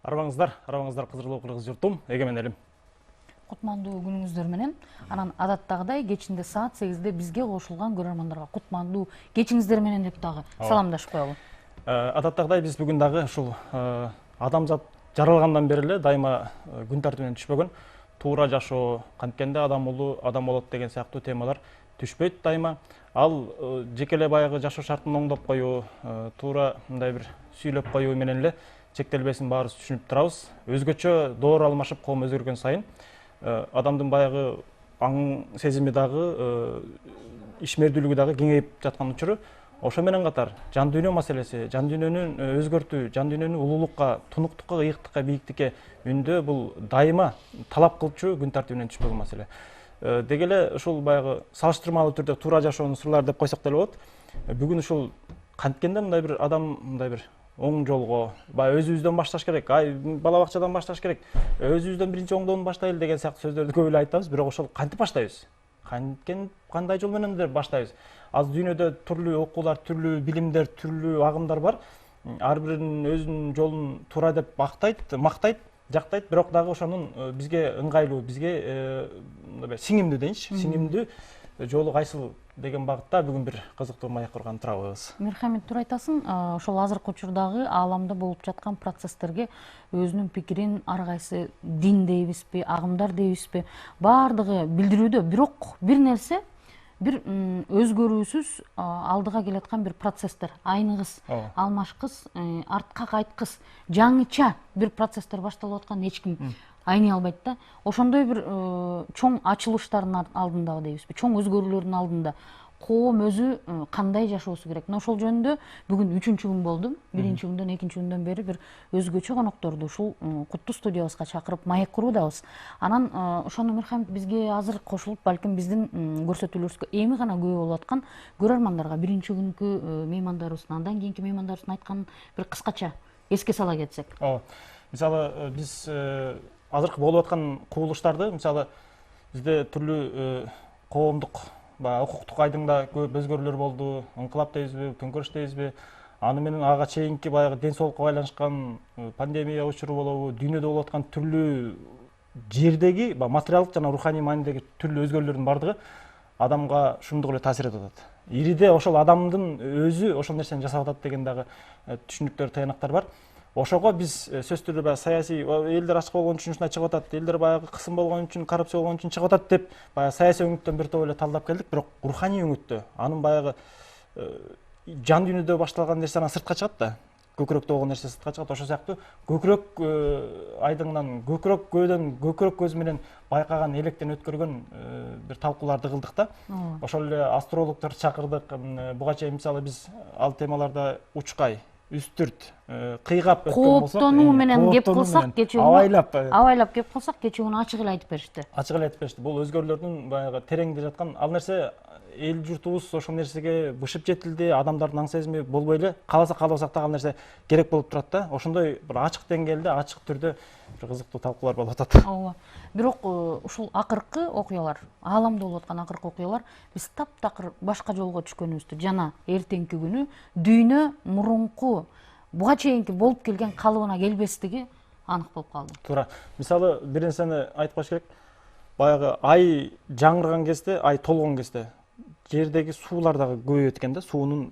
Арабаңыздар кызырлуу кыргыз журтум, эгемен элим. Кутмандуу күнүңүздөр менен. Анан адаттагыдай кечинде саат 8-де бизге кошулган көрөрмандарга кутмандуу кечиңиздер менен деп дагы саламдашып коелу. Адаттагыдай биз бүгүн дагы ушул адамзат жаралгандан бери эле дайыма күн тартибинен түшпөгөн туура жашоо, канткенде адам уулу адам болот деген сыяктуу темалар түшпөйт дайыма. Ал жеке эле баягы жашоо шартын оңдоп коюу, туура мындай бир сүйлөп коюу менен эле чектелбесин баарыбыз түшүнүп турабыз. Өзгөчө доор алмашып коом өзгөргөн сайын адамдын баягы аң сезими дагы ишмердүүлүгү дагы кеңейип жаткан учуру. Ошо менен катар жан дүйнө маселеси, жан дүйнөнүн өзгөртүү, жан дүйнөнү улуулукка, тунуктукка, ыйыктыкка, бийиктикке үндөө бул дайыма талап кылчу күн тартибинен түшпөгөн маселе. Деги эле ушул баягы салыштырмалуу түрдө туура жашоонун сырлары деп койсок деле болот. Бүгүн ушул канткенде мындай бир адам мындай бир оң жолго, баягы өзүбүздөн башташ керек, бала бакчадан башташ керек, өзүбүздөн биринчи оңдоону баштайлы деген сыяктуу сөздөрдү көп эле айтабыз, бирок ошол кантип баштайбыз? Кандай жол менен баштайбыз? Аз дүйнөдө түрлүү окуулар, түрлүү билимдер, түрлүү агымдар бар. Ар биринин өзүнүн жолун туура деп мактайт, жактайт, бирок дагы ошонун бизге ыңгайлуу, бизге сиңимдүү дейинчи, сиңимдүү жолу кайсыл деген багытта бүгүн бир кызыктуу маек курган турабыз. Мерхамет, туура айтасың. Ошол азыркы учурдагы ааламда болуп жаткан процесстерге өзүнүн пикирин ар кайсы дин дейбизби, агымдар дейбизби, баардыгы билдирүүдө. Бирок бир нерсе, бир өзгөрүүсүз алдыга келаткан бир процесстер, айныгыс, алмашкыс, артка кайткыс, жаңыча бир процесстер башталып аткан эч ким айный албайт да. Ошондой бир чоң ачылыштардын алдында дейбизби, чоң өзгөрүүлөрдүн алдында коом өзү кандай жашоосу керек. Ошол жөнүндө бүгүн 3-күн болду. Биринчи күндөн, экинчи күндөн бери бир өзгөчө конокторду ушул куттуу студиябызга чакырып маек куруудабыз. Анан ошону Мерхамет бизге азыр кошулуп, балким биздин көрсөтүүлөрүбүзгө эми гана күбө болуп аткан көрөрмандарга биринчи күнкү меймандарыбыздын, андан кийинки меймандарыбыздын айтканын бир кыскача эске сала кетсек. Мисалы, биз азыркы болуп аткан кубулуштарды, мисалы, бизде түрлүү коомдук, укуктук айдыңда көп өзгөрүүлөр болду, ыңкылап дейбизби, төңкөрүш дейбизби, аны менен ага чейинки баягы ден соолукка байланышкан пандемия учуру болобу, дүйнөдө болуп аткан түрлүү жердеги, материалдык жана руханий маанидеги түрлүү өзгөрүүлөрдүн бардыгы адамга шумдук эле таасир этип атат. Ириде ошол адамдын өзү ошол нерсени жасап атат деген дагы түшүнүктөр, таянактар бар. Ошого биз сөзсүз түрдө баягы саясий элдер ачык болгон үчүн ушундай чыгып атат, элдер баягы кысым болгон үчүн, коррупция болгон үчүн чыгып атат деп баягы саясий өңүттөн бир топ эле талдап келдик, бирок руханий өңүттө анын баягы жан дүйнөдө башталган нерсе анан сыртка чыгат да. Көкүрөктө болгон нерсе сыртка чыгат. Ошол сыяктуу көкүрөк айдыңынан, көкүрөк көдөн, көкүрөк көзү менен байкаган, электен өткөргөн бир талкууларды кылдык да. Ошол эле астрологдорду чакырдык. Буга чейин мисалы биз ал темаларда учкай, үстүрт, кыйгап өткөн болсок, кооптонуу менен кеп кылсак, абайлап кеп кылсак, кечүүнү ачык эле айтып беришти. Ачык эле айтып беришти. Бул өзгөрүүлөрдүн баягы тереңде жаткан ал нерсе эл журтубуз ошол нерсеге бышып жетилди, адамдардын аң сезими болбой эле кааласа каалабасак да ал нерсе керек болуп турат да. Ошондой бир ачык деңгээлде, ачык түрдө бир кызыктуу талкуулар болуп атат. Ооба. Бирок ушул акыркы окуялар, ааламда болуп аткан акыркы окуялар биз таптакыр башка жолго түшкөнүбүздү жана эртеңки күнү дүйнө мурунку буга чейинки болуп келген калыбына келбестиги анык болуп калды. Туура. Мисалы, бир нерсени айтып коюш керек. Баягы ай жаңырган кезде, ай толгон кезде жердеги суулар дагы көбөйөт экен да, суунун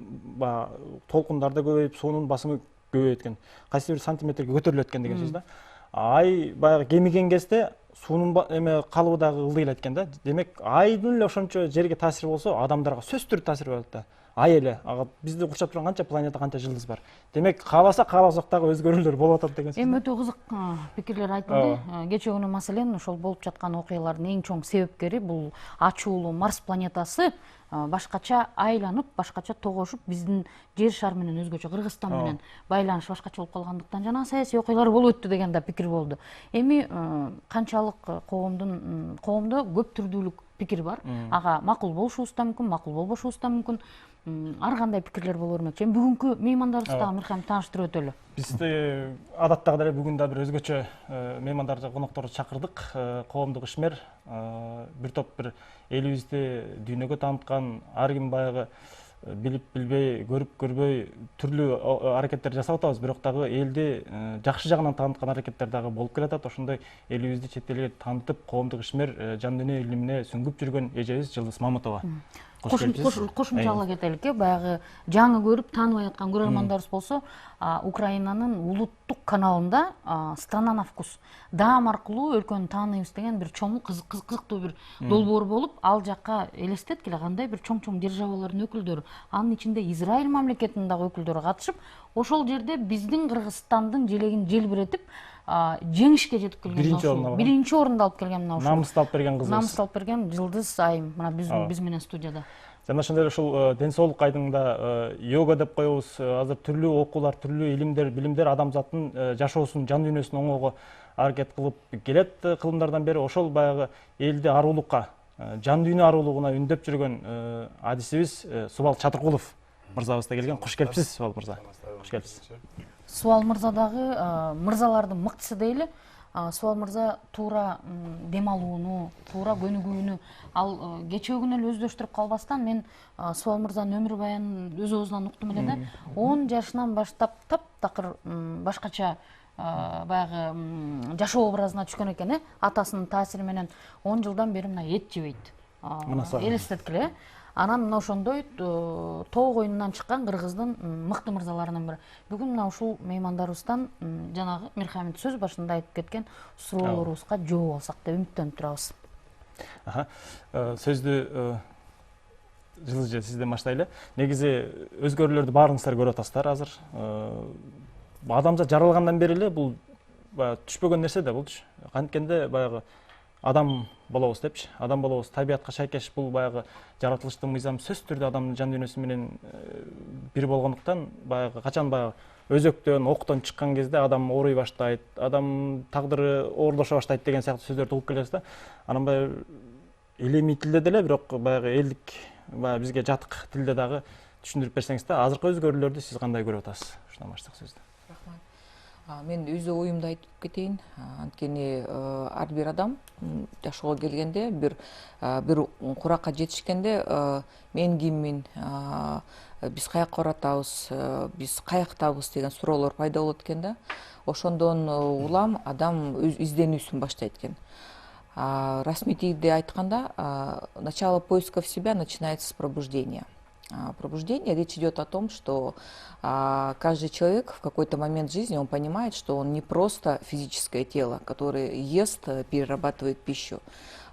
толкундар да көбөйүп, суунун басымы көбөйөт экен. Кайсы бир сантиметрге көтөрүлөт экен деген сөз да. Ай баягы кемиген кезде суунун калыбы дагы ылдыйлайт экен да. Демек, айдын эле ошончо жерге таасири болсо, адамдарга сөзсүз түрдө таасир болот да. Ай эле, бизди курчап турган канча планета, канча жылдыз бар. Демек, кааласа каалабасак дагы өзгөрүүлөр болуп атат деген сөз. Эми өтө кызык пикирлер айтылды. Кечээ күнү маселен ошол болуп жаткан окуялардын эң чоң себепкери бул ачуулуу Марс планетасы башкача айланып, башкача тогошуп, биздин жер шары менен өзгөчө Кыргызстан менен байланыш башкача болуп калгандыктан жана саясий окуялар болуп өттү деген да пикир болду. Эми канчалык коомдо көп түрдүүлүк пикир бар. Ага макул болушубуз да мүмкүн, макул болбошубуз да мүмкүн. Ар кандай пикирлер боло бермекчи. Эми бүгүнкү меймандарыбызды дагы Мерхамет тааныштырып өтөлү. Биз адаттагыдай эле бүгүн да бир өзгөчө меймандарды, конокторду чакырдык. Коомдук ишмер, бир топ бир элибизди дүйнөгө тааныткан, ар ким баягы билип билбей, көрүп көрбөй түрлүү аракеттер жасап атабыз, бирок дагы элди жакшы жагынан тааныткан аракеттер дагы болуп келатат. Ошондой элибизди чет элге таанытып, коомдук ишмер, жан дүйнө илимине сүңгүп жүргөн эжебиз Жылдыз Мамытова. Кошумчалап кетелик, баягы жаңы көрүп тааныбай аткан көрөрмандарыбыз болсо, Украинанын улуттук каналында «Страна на вкус» даам аркылуу өлкөнү тааныйбыз деген бир чоң кызыктуу бир долбоор болуп, ал жакка элестеткиле кандай бир чоң державалардын өкүлдөрү, анын ичинде Израиль мамлекетинин дагы өкүлдөрү катышып, ошол жерде биздин Кыргызстандын желегин желбиретип, жеңишке жетип келген, биринчи орунду алып келген мына ушул намысты алып берген кызыбыз. Намысты алып берген Жылдыз айым мына биз менен студияда. Жана ошондой ушул ден соолук айдыңда йога деп коебуз, азыр түрлүү окуулар, түрлүү илимдер, билимдер адамзаттын жашоосун, жан дүйнөсүн оңоого аракет кылып келет кылымдардан бери. Ошол баягы элди арулукка, жан дүйнө арулугуна үндөп жүргөн адисибиз Субал Чатыркулов мырзабыз да келген. Кош келипсиз, Субал мырза. Кош келипсиз. Субал мырза дагы мырзалардын мыктысы дейли. Субал мырза туура дем алууну, туура көнүгүүнү ал кечөөгүн эле өздөштүрүп калбастан, мен Субал мырзанын өмүр баянын өз оозунан уктум эле да. 10 жашынан баштап таптакыр башкача баягы жашоо образына түшкөн экен, атасынын таасири менен 10 жылдан бери мына эт жебейт. Элестеткиле. Анан мына ошондой тоо коюнунан чыккан Кыргыздын мыкты мырзаларынын бири. Бүгүн мына ушул меймандарыбыздан жанагы Мирхамит сөз башында айтып кеткен суроолорубузга жооп алсак деп үмүттөнүп турабыз. Сөздү Жылдыз сизден баштайлы. Негизи өзгөрүүлөрдү баарыңыздар көрүп атасыздар азыр. Адамзат жаралгандан бери эле бул түшпөгөн нерсе да болчу. Канткенде баягы адам болобуз депчи, адам болобуз, табиятка шайкеш бул баягы жаратылыштын мыйзамы сөзсүз түрдө адамдын жан дүйнөсү менен бир болгондуктан, баягы качан баягы өзөктөн, октон чыккан кезде адам ооруй баштайт, адам тагдыры оорлошо баштайт деген сыяктуу сөздөрдү угуп келебиз да. Анан баягы илимий тилде деле, бирок баягы элдик, баягы бизге жатык тилде дагы түшүндүрүп берсеңиз да, азыркы өзгөрүүлөрдү сиз кандай көрүп атасыз? Ушундан баштасак сөздү. Мен өз оюмду айтып кетейин. Анткени ар бир адам жашоого келгенде, бир куракка жетишкенде мен киммин, биз каякка баратабыз, биз каяктабыз деген суроолор пайда болот экен да. Ошондон улам адам өз изденүүсүн баштайт экен. Расмий тилде айтканда, начало поисков себя начинается с пробуждения. Пробуждение, речь идет о том, что каждый человек в какой-то момент жизни, он понимает, что он не просто физическое тело, которое ест, перерабатывает пищу.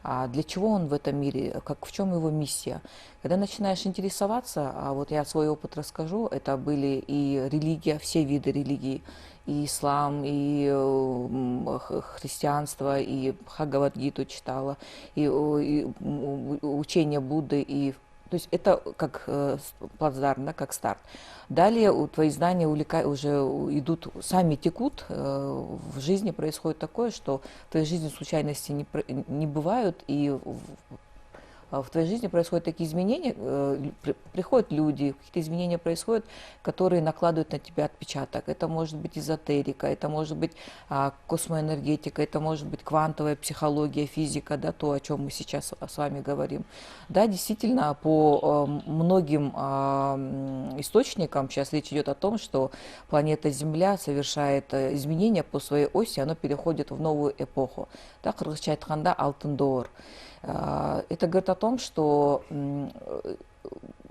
А для чего он в этом мире, в чем его миссия? Когда начинаешь интересоваться, вот я свой опыт расскажу, это были и религия, все виды религии, и ислам, и христианство, и Бхагавад-гиту читала, и учение Будды, и то есть это как плацдарм, да, как старт. Далее твои знания уже идут, сами текут, в жизни происходит такое, что в твоей жизни случайности не бывают, и в твоей жизни происходят такие изменения, приходят люди, какие-то изменения происходят, которые накладывают на тебя отпечаток. Это может быть эзотерика, это может быть космоэнергетика, это может быть квантовая психология, физика, да, то, о чем мы сейчас с вами говорим. Да, действительно, по многим источникам сейчас речь идет о том, что планета Земля совершает изменения по своей оси, оно переходит в новую эпоху. Да, кыргызча айтканда алтын доор. Это говорит о том, что,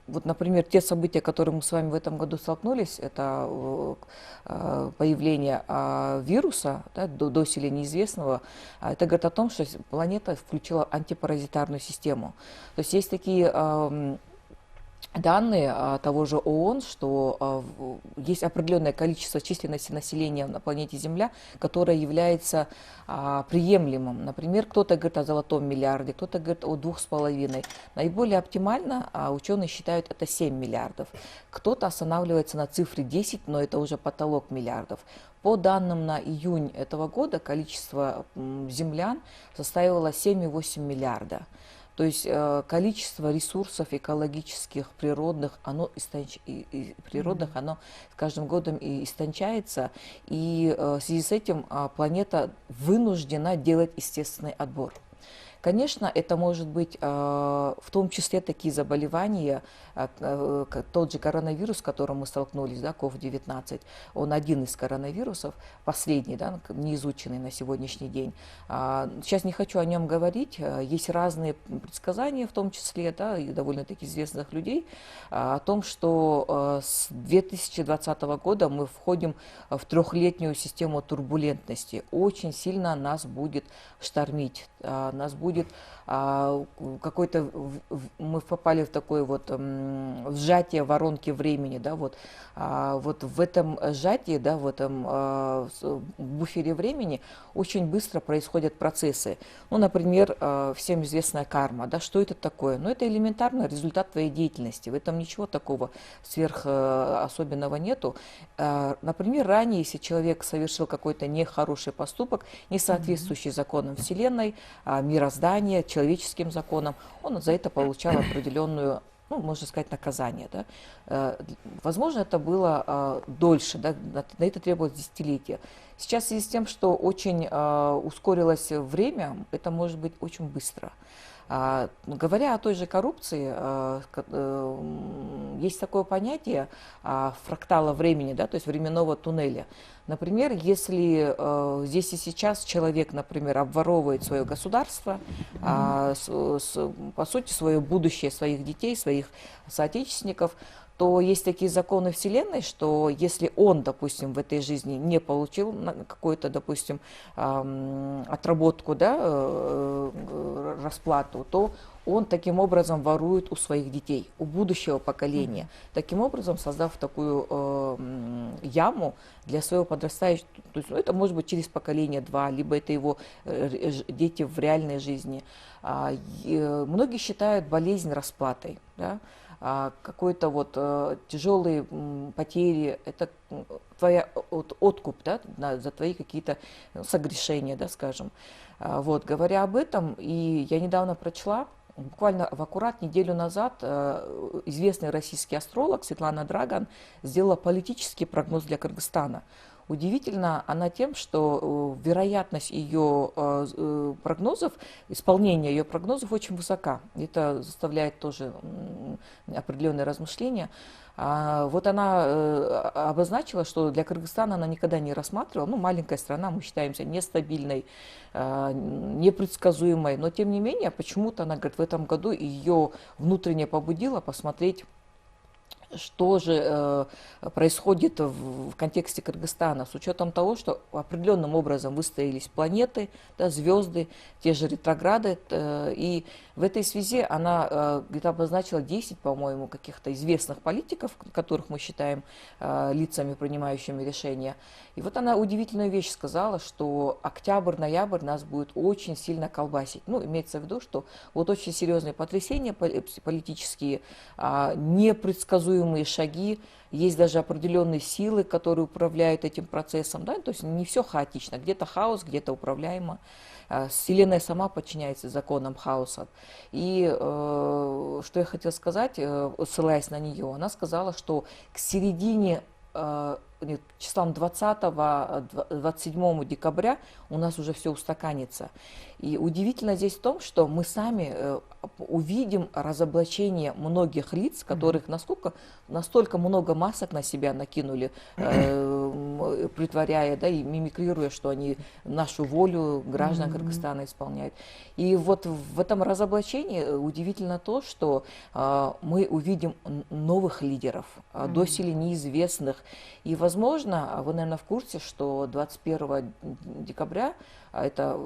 вот, например, те события, которые мы с вами в этом году столкнулись, это появление вируса, да, доселе неизвестного, это говорит о том, что планета включила антипаразитарную систему. То есть есть такие данные того же ООН, что есть определенное количество численности населения на планете Земля, которое является приемлемым. Например, кто-то говорит о золотом миллиарде, кто-то говорит о 2,5. Наиболее оптимально ученые считают это 7 миллиардов. Кто-то останавливается на цифре 10, но это уже потолок миллиардов. По данным на июнь этого года количество землян составило 7,8 миллиарда. То есть количество ресурсов экологических, природных, оно с каждым годом и истончается. И в связи с этим планета вынуждена делать естественный отбор. Конечно, это может быть в том числе такие заболевания, тот же коронавирус, с которым мы столкнулись, да, COVID-19, он один из коронавирусов, последний, да, не изученный на сегодняшний день. Сейчас не хочу о нем говорить, есть разные предсказания, в том числе, да, и довольно-таки известных людей, о том, что с 2020 года мы входим в трехлетнюю систему турбулентности. Очень сильно нас будет штормить, нас будет какой-то, мы попали в такое вот сжатие воронки времени, да, вот в этом сжатии, да, в этом буфере времени очень быстро происходят процессы. Ну, например, всем известная карма, да, что это такое? Ну, это элементарно результат твоей деятельности, в этом ничего такого сверх особенного нету. Например, ранее, если человек совершил какой-то нехороший поступок, не соответствующий законам Вселенной, мироздания, человеческим законам, он за это получал определенную, ну, можно сказать, наказание. Да? Возможно, это было дольше, да? На это требовалось десятилетия. Сейчас в связи с тем, что очень ускорилось время, это может быть очень быстро. Говоря о той же коррупции, есть такое понятие фрактала времени, да, то есть временного туннеля. Например, если здесь и сейчас человек, например, обворовывает свое государство, по сути, свое будущее своих детей, своих соотечественников, то есть такие законы Вселенной, что если он, допустим, в этой жизни не получил какую-то, допустим, отработку, да, расплату, то он таким образом ворует у своих детей, у будущего поколения, таким образом создав такую яму для своего подрастающего. То есть, ну, это может быть через поколение два, либо это его дети в реальной жизни. Многие считают болезнь расплатой, да? Какой-то вот тяжелые потери, это твоя откуп, да, за твои какие-то согрешения, да, скажем. Вот, говоря об этом, и я недавно прочла, буквально в аккурат неделю назад известный российский астролог Светлана Драган сделала политический прогноз для Кыргызстана. Удивительно она тем, что вероятность ее прогнозов, исполнения ее прогнозов очень высока. Это заставляет тоже определенные размышления. Вот она обозначила, что для Кыргызстана она никогда не рассматривала, ну, маленькая страна, мы считаемся нестабильной, непредсказуемой, но тем не менее, почему-то она говорит, в этом году ее внутренне побудило посмотреть, что же происходит в контексте Кыргызстана, с учетом того, что определенным образом выстроились планеты, да, звезды, те же ретрограды. И в этой связи она где-то обозначила 10, по-моему, каких-то известных политиков, которых мы считаем лицами, принимающими решения. И вот она удивительную вещь сказала, что октябрь-ноябрь нас будет очень сильно колбасить. Ну, имеется в виду, что вот очень серьезные потрясения политические, непредсказуемые шаги, есть даже определенные силы, которые управляют этим процессом, да? То есть не все хаотично, где-то хаос, где-то управляемо. Вселенная сама подчиняется законам хаоса. И что я хотела сказать, ссылаясь на нее, она сказала, что к середине числом 20-27 декабря у нас уже все устаканится. И удивительно здесь в том, что мы сами увидим разоблачение многих лиц, которых настолько много масок на себя накинули, притворяя, да, и мимикрируя, что они нашу волю граждан Кыргызстана исполняют. И вот в этом разоблачении удивительно то, что мы увидим новых лидеров, доселе неизвестных. И, возможно, вы, наверное, в курсе, что 21 декабря это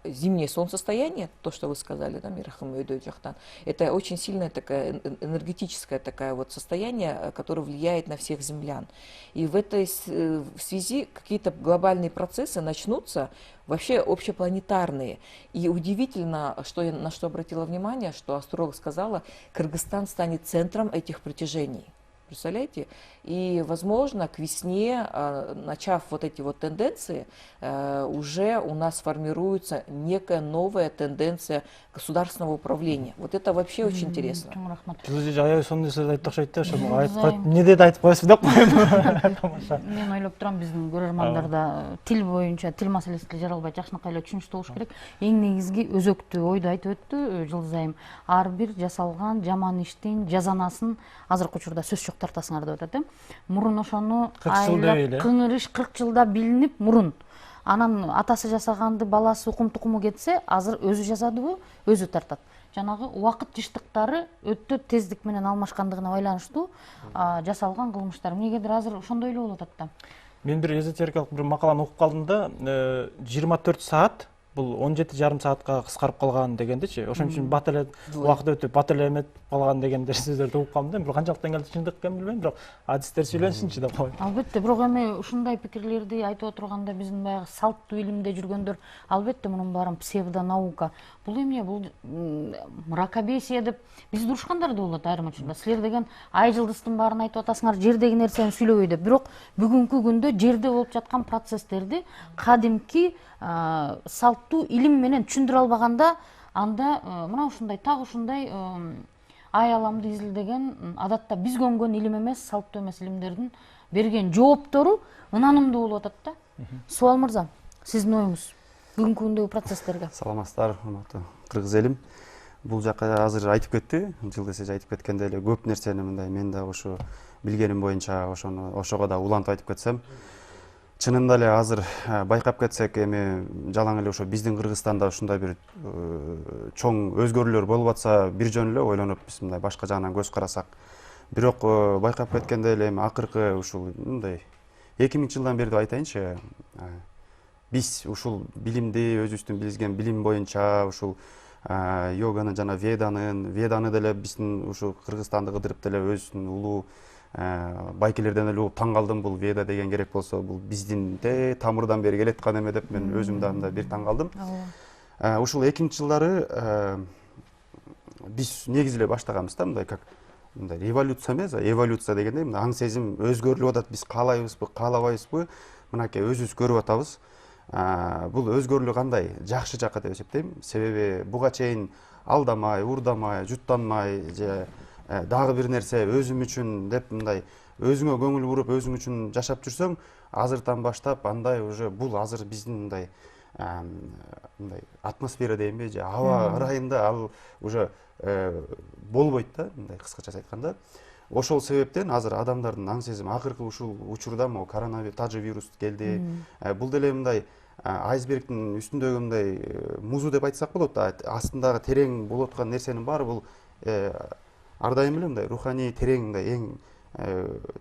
зимнее солнцестояние, то, что вы сказали, да, Мирахам Юдойджахтан, это очень сильное такое энергетическое такое вот состояние, которое влияет на всех землян. И в этой связи какие-то глобальные процессы начнутся, вообще общепланетарные. И удивительно, на что обратила внимание, что астролог сказала, Кыргызстан станет центром этих притяжений. Представляете? И, возможно, к весне, начав вот эти вот тенденции, уже у нас формируется некая новая тенденция государственного управления. Вот это вообще очень интересно. Чоң рахмат. Жылы аябай сонун нерселерди айтып окшойт ошо Жылы эмне деди айтып коесуз деп коем. Тамаша. Мен ойлоп турам биздин көрөрмандар да тил боюнча тил маселесин жаралбай жакшынакай эле түшүнүктүү болуш керек. Эң негизги өзөктүү ойду айтып өттү Жылдызайым. Ар бир жасалган жаман иштин жазанасын азыркы учурда сөз жок тартасыңар деп атат. Мурун ошону 40 жыл деп эле. кыңырыш 40 жылда билинип мурун. Анан атасы жасаганды баласы укум тукуму кетсе, азыр өзү жазадыбы, өзү тартат. Жанагы убакыт жыштыктары өтө тездик менен алмашкандыгына байланыштуу жасалган кылмыштар. Эмнегедир азыр ошондой эле болуп атат да. Мен бир эзотерикалык бир макаланы окуп калдым да, 24 саат бул 17,5 саатка кыскарып калган дегендичи. Ошон үчүн бат эле убакыт өтүп бат эле эметип калган дегендер сөздөрдү угуп калдым да. Бирок канчалык деңгээлде чындык экенин билбейм, бирок адистер сүйлөнсүнчү деп коем. Албетте, бирок эми ушундай пикирлерди айтып отурганда биздин баягы салттуу илимде жүргөндөр албетте мунун баарын псевдонаука. Бул эмне? Бул мракобесие деп биз дурушкандар да болот айрым учурда. Силер деген ай жылдыздын баарын айтып атасыңар, жердеги нерсени сүйлөбөй деп. Бирок бүгүнкү күндө жерде болуп жаткан процесстерди кадимки салттуу илим менен түшүндүрө албаганда анда мына ушундай так ушундай ай аламды изилдеген адатта биз көнгөн илим эмес, салттуу эмес илимдердин берген жооптору ынанымдуу болуп атат да. Суал мырза, сиздин оюңуз бүгүнкү күндөгү процесстерге? Саламатсыздар, урматтуу кыргыз элим. Бул жакка азыр айтып кетти, Жылдыз эже айтып кеткендей эле көп нерсени мындай мен да ошо билгеним боюнча ошого да улантып айтып кетсем. Чынында эле азыр байкап кетсек, эми жалаң эле ошо биздин Кыргызстанда ушундай бир чоң өзгөрүүлөр болуп атса, бир жөн эле ойлонуп биз мындай башка жагынан көз карасак. Бирок байкап кеткендей эле эми акыркы ушул мындай 2000 жылдан бери деп айтайынчы, биз ушул билимди өзүбүздүн билген билим боюнча ушул йоганы жана веданы деле биздин ушул Кыргызстанды кыдырып деле өзүнүн улуу байкелерден эле угуп таң калдым. Бул веда деген керек болсо, бул биздин тамырдан бери келеткан эме деп мен өзүм да мындай бир таң калдым. Ушул 2000 жылдары биз негизи эле баштаганбыз да, мындай как мындай революция эмес, эволюция дегендей, мындай аң сезим өзгөрүлүп атат. Биз каалайбызбы, каалабайбызбы, мынакей өзүбүз көрүп атабыз. Бул өзгөрүлүү кандай? Жакшы жакка деп эсептейм. Себеби буга чейин алдамай, уурдамай, жуттанмай же дагы бир нерсе өзүм үчүн деп мындай өзүңө көңүл буруп өзүң үчүн жашап жүрсөң, азыртан баштап андай уже бул азыр биздин мындай атмосфера дейинби же аба ырайында ал уже болбойт да, мындай кыскача айтканда. Ошол себептен азыр адамдардын аң сезими акыркы ушул учурда могу коронавирус, тажы вирус келди. Бул деле мындай айсбергдин үстүндөгү мындай музу деп айтсак болот да, астындагы терең болуп аткан нерсенин баары бул ар дайым эле мындай руханий терең мындай эң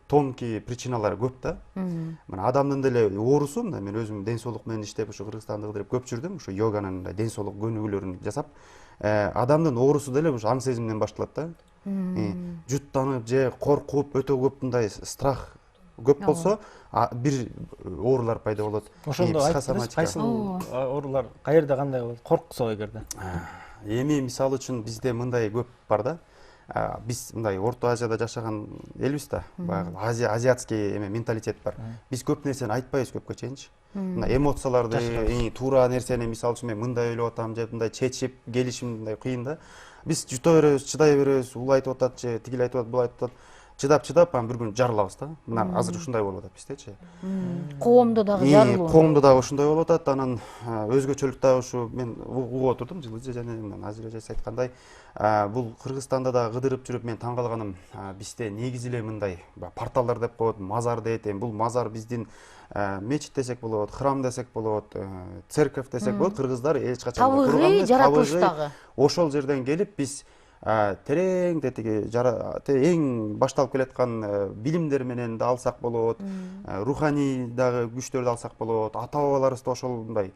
тонкий причиналары көп да. Мына адамдын деле оорусу, мына мен өзүм ден соолук менен иштеп ушу Кыргызстанды кыдырып көп жүрдүм, ушу йоганын мындай ден соолук көнүгүүлөрүн жасап, адамдын оорусу деле ушу аң сезимден башталат да. Жуттанып же коркуп, өтө көп мындай страх көп болсо, бир оорулар пайда болот. Ошондо айтыңыз, кайсыл оорулар каерде кандай болот? Корксок эгерде. Эми мисалы үчүн бизде мындай көп бар да. Биз мындай Орто Азияда жашаган элбиз да. Баягы азиатский эме менталитет бар. Биз көп нерсени айтпайбыз көпкө чейинчи. Мына эмоцияларды, туура нерсени мисалы үчүн мен мындай ойлоп атам же мындай чечип келишим мындай кыйын да. Биз жута беребиз, чыдай беребиз, ул айтып атат же тигил айтып атат, бул айтып атат. Чыдап, анан бир күн жарылабыз да. Мына азыр ушундай болуп атат биздечи. Коомдо дагы жарылуу. Коомдо дагы ушундай болуп атат. Анан өзгөчөлүк дагы ушу мен угуп отурдум, Жылдыз эже жана Назир эже айткандай, бул Кыргызстанда дагы кыдырып жүрүп мен таң калганым, бизде негизи эле мындай порталдар деп коет, мазар дейт. Бул мазар биздин мечит десек болот, храм десек болот, церковь десек болот. Кыргыздар эч качан курган эмес, жаратылыштагы. Ошол жерден келип биз терең тетиги эң башталып келаткан билимдер менен да алсак болот, руханий дагы күчтөрдү алсак болот. Ата бабаларыбыз да ошол мындай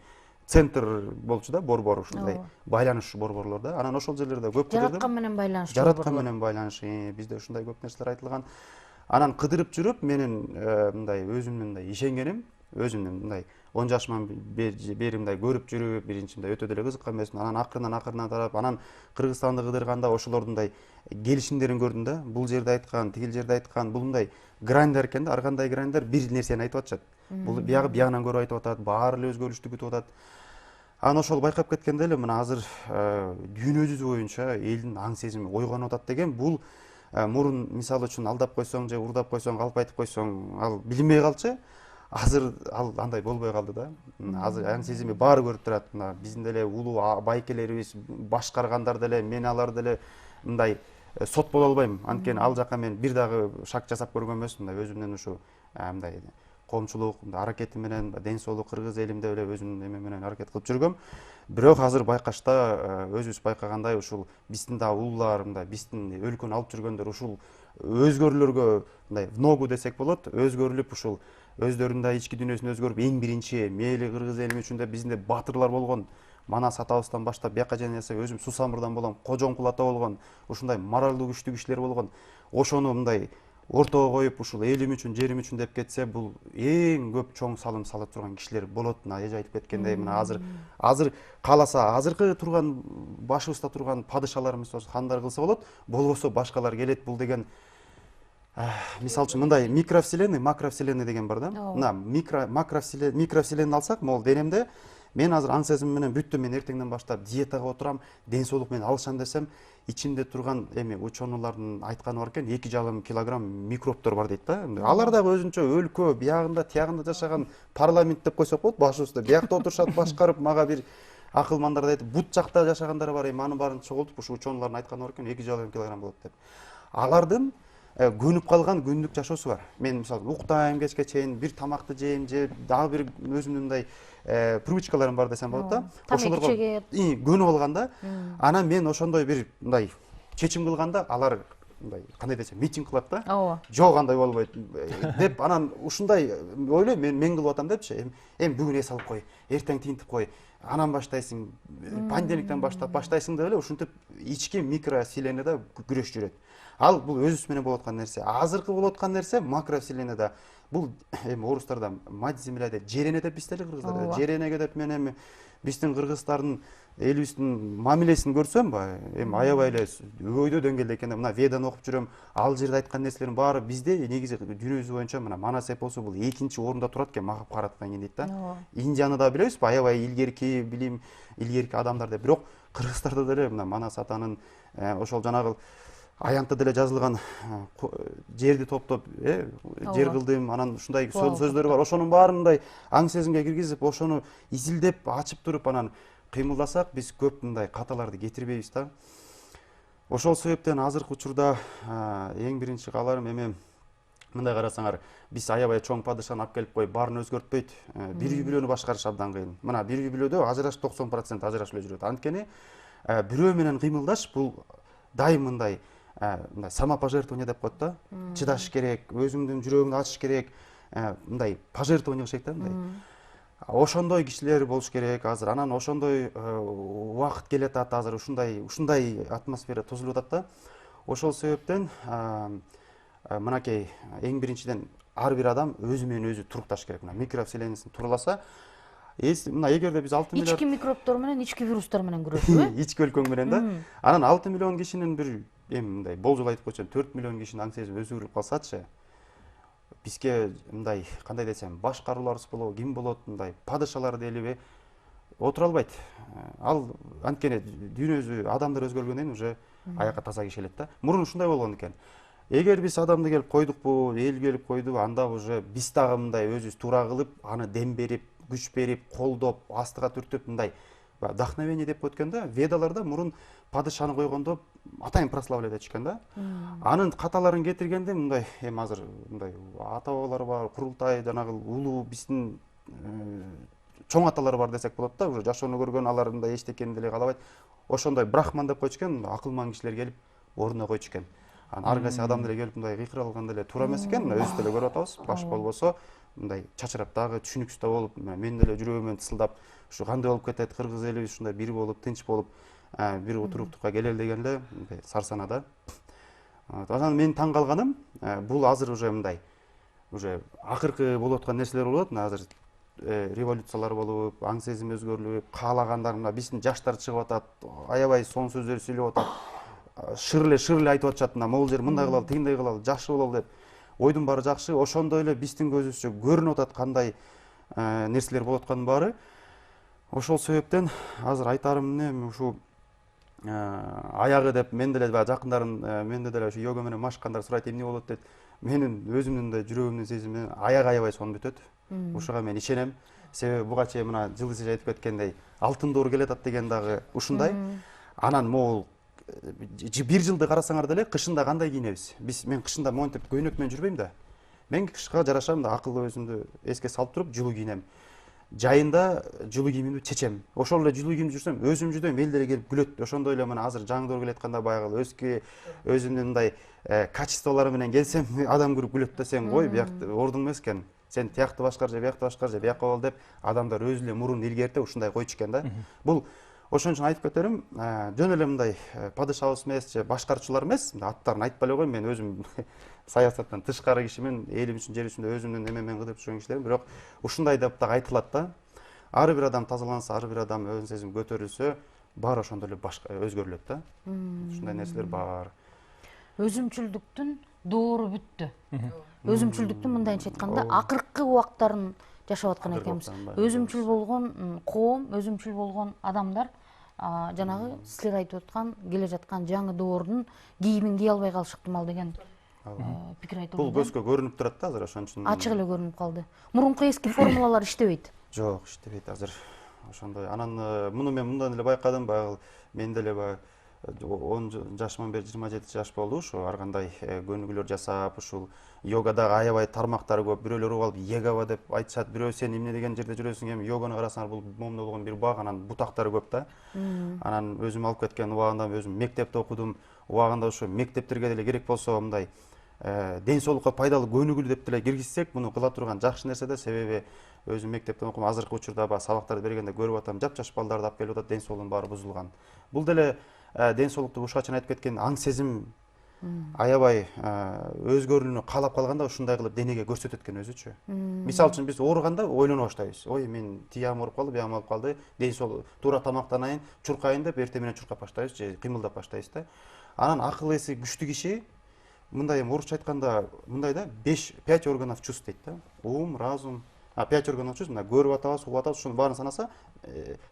центр болчу да, борбор ушундай байланыш борборлор да. Анан ошол жерлерде көп кыдырдым. Жараткан менен байланыш. Жараткан менен байланыш. Бизде ушундай көп нерселер айтылган. Анан кыдырып жүрүп менин мындай өзүмдүн мындай ишенгеним, өзүмдүн мындай 10 жашыман бери мындай көрүп жүрүп, биринчи мындай өтө деле кызыккан эмесмин. Анан акырынан тарап, анан Кыргызстанды кыдырганда ошолордун мындай келишимдерин көрдүм да. Бул жерде айткан, тигил жерде айткан, бул мындай грандар экен да, ар кандай грандар бир нерсени айтып атышат. Бул биягы биягынан көрүп айтып атат, баары эле өзгөрүштү күтүп атат. Анан ошол байкап кеткенде эле мына азыр дүйнө жүзү боюнча элдин аң сезими ойгонуп атат деген. Бул мурун мисалы үчүн алдап койсоң же урдап койсоң, калп айтып койсоң, ал билинбей калчу. Азыр ал андай болбой калды да. Азыр аң сезими баары көрүп турат. Мына биздин деле улуу байкелерибиз башкаргандар деле, мен алар деле мындай сот боло албайм. Анткени ал жака мен бир дагы шаг жасап көргөн эмесмин. Өзүмдүн ушу мындай коомчулук аракети менен, ден соолук кыргыз элимде эле өзүмдүн эме менен аракет кылып жүргөм. Бирок азыр байкашта өзүбүз байкагандай ушул биздин да улуулар, мындай биздин өлкөнү алып жүргөндөр ушул өзгөрүүлөргө мындай в ногу десек болот, өзгөрүлүп ушул өздөрүнүн да ички дүйнөсүн өзгөрүп, эң биринчи мээли кыргыз элим үчүн да биздин батырлар болгон, Манас атабыздан баштап бияка жайнаса өзүм Сусамырдан болгон, Кожоңкул ата болгон, ушундай моралдуу күчтүү кишилер болгон, ошону мындай ортого коюп ушул элим үчүн, жерим үчүн деп кетсе, бул эң көп чоң салым сала турган кишилер болот. Мына эже айтып кеткендей, мына азыр кааласа азыркы турган башыбызда турган падышаларыбыз, хандар кылса болот, болбосо башкалар келет. Бул деген мисалы үчүн мындай микровселенный, макровселенный деген бар да. Мына микровселенный алсак, могул денемде мен азыр аң сезим менен бүттүм, мен эртеңден баштап диетага отурам, ден соолук менен алышам десем, ичинде турган эми ученыйлардын айтканы бар экен, 2,5 килограмм микробтор бар дейт да. Алар дагы өзүнчө өлкө биягында, тиягында жашаган парламент деп койсок болот, башыбызда биякта отурушат, башкарып, мага бир акылмандар айтып, бут жакта жашагандар бар, эми анын баарын чогултуп ушу ученыйлардын айтканы бар экен, 2,5 килограмм болот деп. Алардын көнүп калган күндүк жашоосу бар. Мен мисалы уктайм кечке чейин, бир тамакты жейм, же дагы бир өзүмдүн мындай привычкаларым бар десем болот да. Ошолорго көнүп алган да. Анан мен ошондой бир мындай чечим кылганда, алар мындай кандай десем, митинг кылат да. Жок, андай болбойт деп, анан ушундай ойлойм, мен кылып атам депчи. Эми бүгүн эс алып кой, эртең тинтип кой, анан баштайсың, понедельниктен баштап баштайсың деп эле ушинтип ички микровселенныйда күрөш жүрөт. Ал бул өзүбүз менен болуп аткан нерсе. Азыркы болуп аткан нерсе макровселенныйда. Бул эми орустарда мать земля деп, жерене деп, биз деле кыргыздарда жеренеге деп, мен эми биздин кыргыздардын элибиздин мамилесин көрсөм, эми аябай эле өйдө деңгээлде экен. Мына Веданы окуп жүрөм, ал жерде айткан нерселердин баары бизде негизи дүйнө жүзү боюнча мына Манас эпосу бул экинчи орунда турат экен, макап караткан кийин дейт да. Индияны да билебизби, аябай илгерки билим, илгерки адамдар деп. Бирок кыргыздарда деле мына Манас атанын ошол жанагы аянтта деле жазылган жерди топтоп, жер кылдым, анан ушундай сөздөрү бар. Ошонун баарын мындай аң сезимге киргизип, ошону изилдеп, ачып туруп анан кыймылдасак, биз көп мындай каталарды кетирбейбиз да. Ошол себептен азыркы учурда эң биринчи кааларым эми мындай карасаңар, биз аябай чоң падышаны алып келип коюп, баарын өзгөртпөйт. Бир үй бүлөнү башкарыш абдан кыйын. Мына бир үй бүлөдө ажыраш 90% ажырашып эле жүрөт. Анткени бирөө менен кыймылдаш бул дайым мындай самопожертвование деп коет да. Чыдаш керек, өзүңдүн жүрөгүңдү ачыш керек, мындай пожертвование кылыш керек да, мындай. Ошондой кишилер болуш керек азыр. Анан ошондой убакыт келатат азыр, ушундай атмосфера тузулуп атат да. Ошол себептен мынакей эң биринчиден ар бир адам өзү менен өзү турукташ керек. Мына микровселенныйсын турласа, мына эгерде биз 6 миллион ички микробтор менен, ички вирустар менен күрөшүп, ички өлкөң менен да. Анан 6 миллион кишинин бир эми мындай болжол айтып койсом 4 миллион кишинин аң сезими өзгөрүп калсачы, бизге мындай кандай десем, башкарууларыбыз болобу, ким болот, мындай падышалар делиби отура албайт. Ал анткени дүйнө жүзү адамдар өзгөргөндөн кийин уже аякка таза киши келет да. Мурун ушундай болгон экен. Эгер биз адамды келип койдукпу, эл келип койду, анда уже биз дагы мындай өзүбүз туура кылып, аны дем берип, күч берип, колдоп, астыга түртүп мындай вдохновение деп коет экен да. Ведаларда мурун падышаны койгондо атайын прославлять этишкен да. Анын каталарын кетиргенде мындай эми азыр мындай ата бабалар бар, курултай, жанагы улуу биздин чоң аталар бар десек болот да. Уже жашоону көргөн, алар мындай эчтекени деле каалабайт. Ошондой брахман деп койчу экен, акылман кишилер келип ордуна койчу экен. Анан ар кайсы адам деле келип мындай кыйкыра алган деле туура эмес экен. Өзүбүз деле көрүп атабыз. Баш болбосо мындай чачырап дагы түшүнүксүз да болуп, мен деле жүрөгүмөн тысылдап, ушу кандай болуп кетет, кыргыз элибиз ушундай бир болуп, тынч болуп, бир отуруктукка келели деген эле сарсанада. Анан мен таң калганым, бул азыр уже мындай уже акыркы болуп аткан нерселер болот. Азыр революциялар болуп, аң сезим өзгөрүлүп, каалагандар мына биздин жаштар чыгып атат, аябай сонун сөздөр сүйлөп атат. Шыр эле айтып атышат, мына могул жер мындай кылалы, тигиндей кылалы, жакшы бололу деп. Ойдун баары жакшы, ошондой эле биздин көзүбүзчө көрүнүп атат кандай нерселер болуп атканын баары. Ошол себептен азыр айтарым эмне, ушу аягы деп мен деле баягы жакындарым менде деле ушу йога менен машыккандар сурайт, эмне болот дейт. Менин өзүмдүн да жүрөгүмдүн сезими аяк аябай сонун бүтөт. Ушуга мен ишенем. Себеби буга чейин мына Жылдыз эже айтып кеткендей, алтын доор келе атат деген дагы ушундай. Анан могул бир жылды карасаңар деле кышында кандай кийинебиз? Мен кышында монтип көйнөк менен жүрбөйм да. Мен кышка жарашам да, акылды өзүмдү эске салып туруп жылуу кийинем. Жайында жылуу кийимимди чечем. Ошол эле жылуу кийимде жүрсөм, өзүм жүрдөм, эл деле келип күлөт. Ошондой эле мына азыр жаңы доор келе атканда баягы өзүмдүн мындай качестволору менен келсем, адам көрүп күлөт да, сен кой, биякты ордуң эмес экен. Сен тиякты башкар же, биякты башкар же, бияка бол деп адамдар өзү эле мурун илгерте ушундай койчу экен да. Бул ошон үчүн айтып кетерим, жөн эле мындай падышабыз эмес же башкарчылар эмес, аттарын айтпай эле коеюн, мен өзүм саясаттан тышкары кишимин, элим үчүн, жер үчүндө өзүмдүн эмемен кылып жүргөн кишилерим, бирок ушундай деп дагы айтылат да. Ар бир адам тазаланса, ар бир адам өзүн сезим көтөрүлсө, баары ошондой эле өзгөрүлөт да. Ушундай нерселер бар. Өзүмчүлдүктүн доору бүттү. Өзүмчүлдүктүн мындайча айтканда акыркы убактарын жашап аткан экенбиз. Өзүмчүл болгон коом, өзүмчүл болгон адамдар жанагы силер айтып аткан келе жаткан жаңы доордун кийимин кие албай калышы ыктымал деген пикир айтылды. Бул көзгө көрүнүп турат да азыр, ошон үчүн ачык эле көрүнүп калды. Мурунку эски формулалар иштебейт. Жок, иштебейт азыр. Ошондой. Анан муну мен мындан эле байкадым, баягы мен деле баягы 10 жашыман бери 27 жаш болду, ушу ар кандай көнүгүүлөр жасап, ушул йогадагы аябай тармактары көп. Бирөөлөр угуп алып йогава деп айтышат, бирөө сен эмне деген жерде жүрөсүң, эми йоганы карасаңар бул момунда болгон бир баг, анан бутактары көп да. Анан өзүм алып кеткен убагында өзүм мектепте окудум. Убагында ошо мектептерге деле керек болсо мындай ден соолукка пайдалуу көнүгүү деп деле киргизсек, муну кыла турган жакшы нерсе да, себеби өзүм мектептен окуп азыркы учурда баягы сабактарды бергенде көрүп атам, жапжаш балдарды алып келип атат, ден соолугунун баары бузулган. Бул деле ден соолукту ушуга чейин айтып кеткен аң сезим аябай өзгөрүүнү каалап калганда ушундай кылып денеге көрсөтөт экен өзүчү. Мисалы үчүн биз ооруганда ойлоно баштайбыз. Ой, мен тиягым ооруп калды, биягым ооруп калды, ден соолук туура тамактанайын, чуркайын деп эртең менен чуркап баштайбыз же кыймылдап баштайбыз да. Анан акыл эси күчтүү киши мындай орусча айтканда мындай да, 5 органов чувств дейт да. Ум, разум, 5 органов чувств, мына көрүп атабыз, угуп атабыз, ушунун баарын санаса,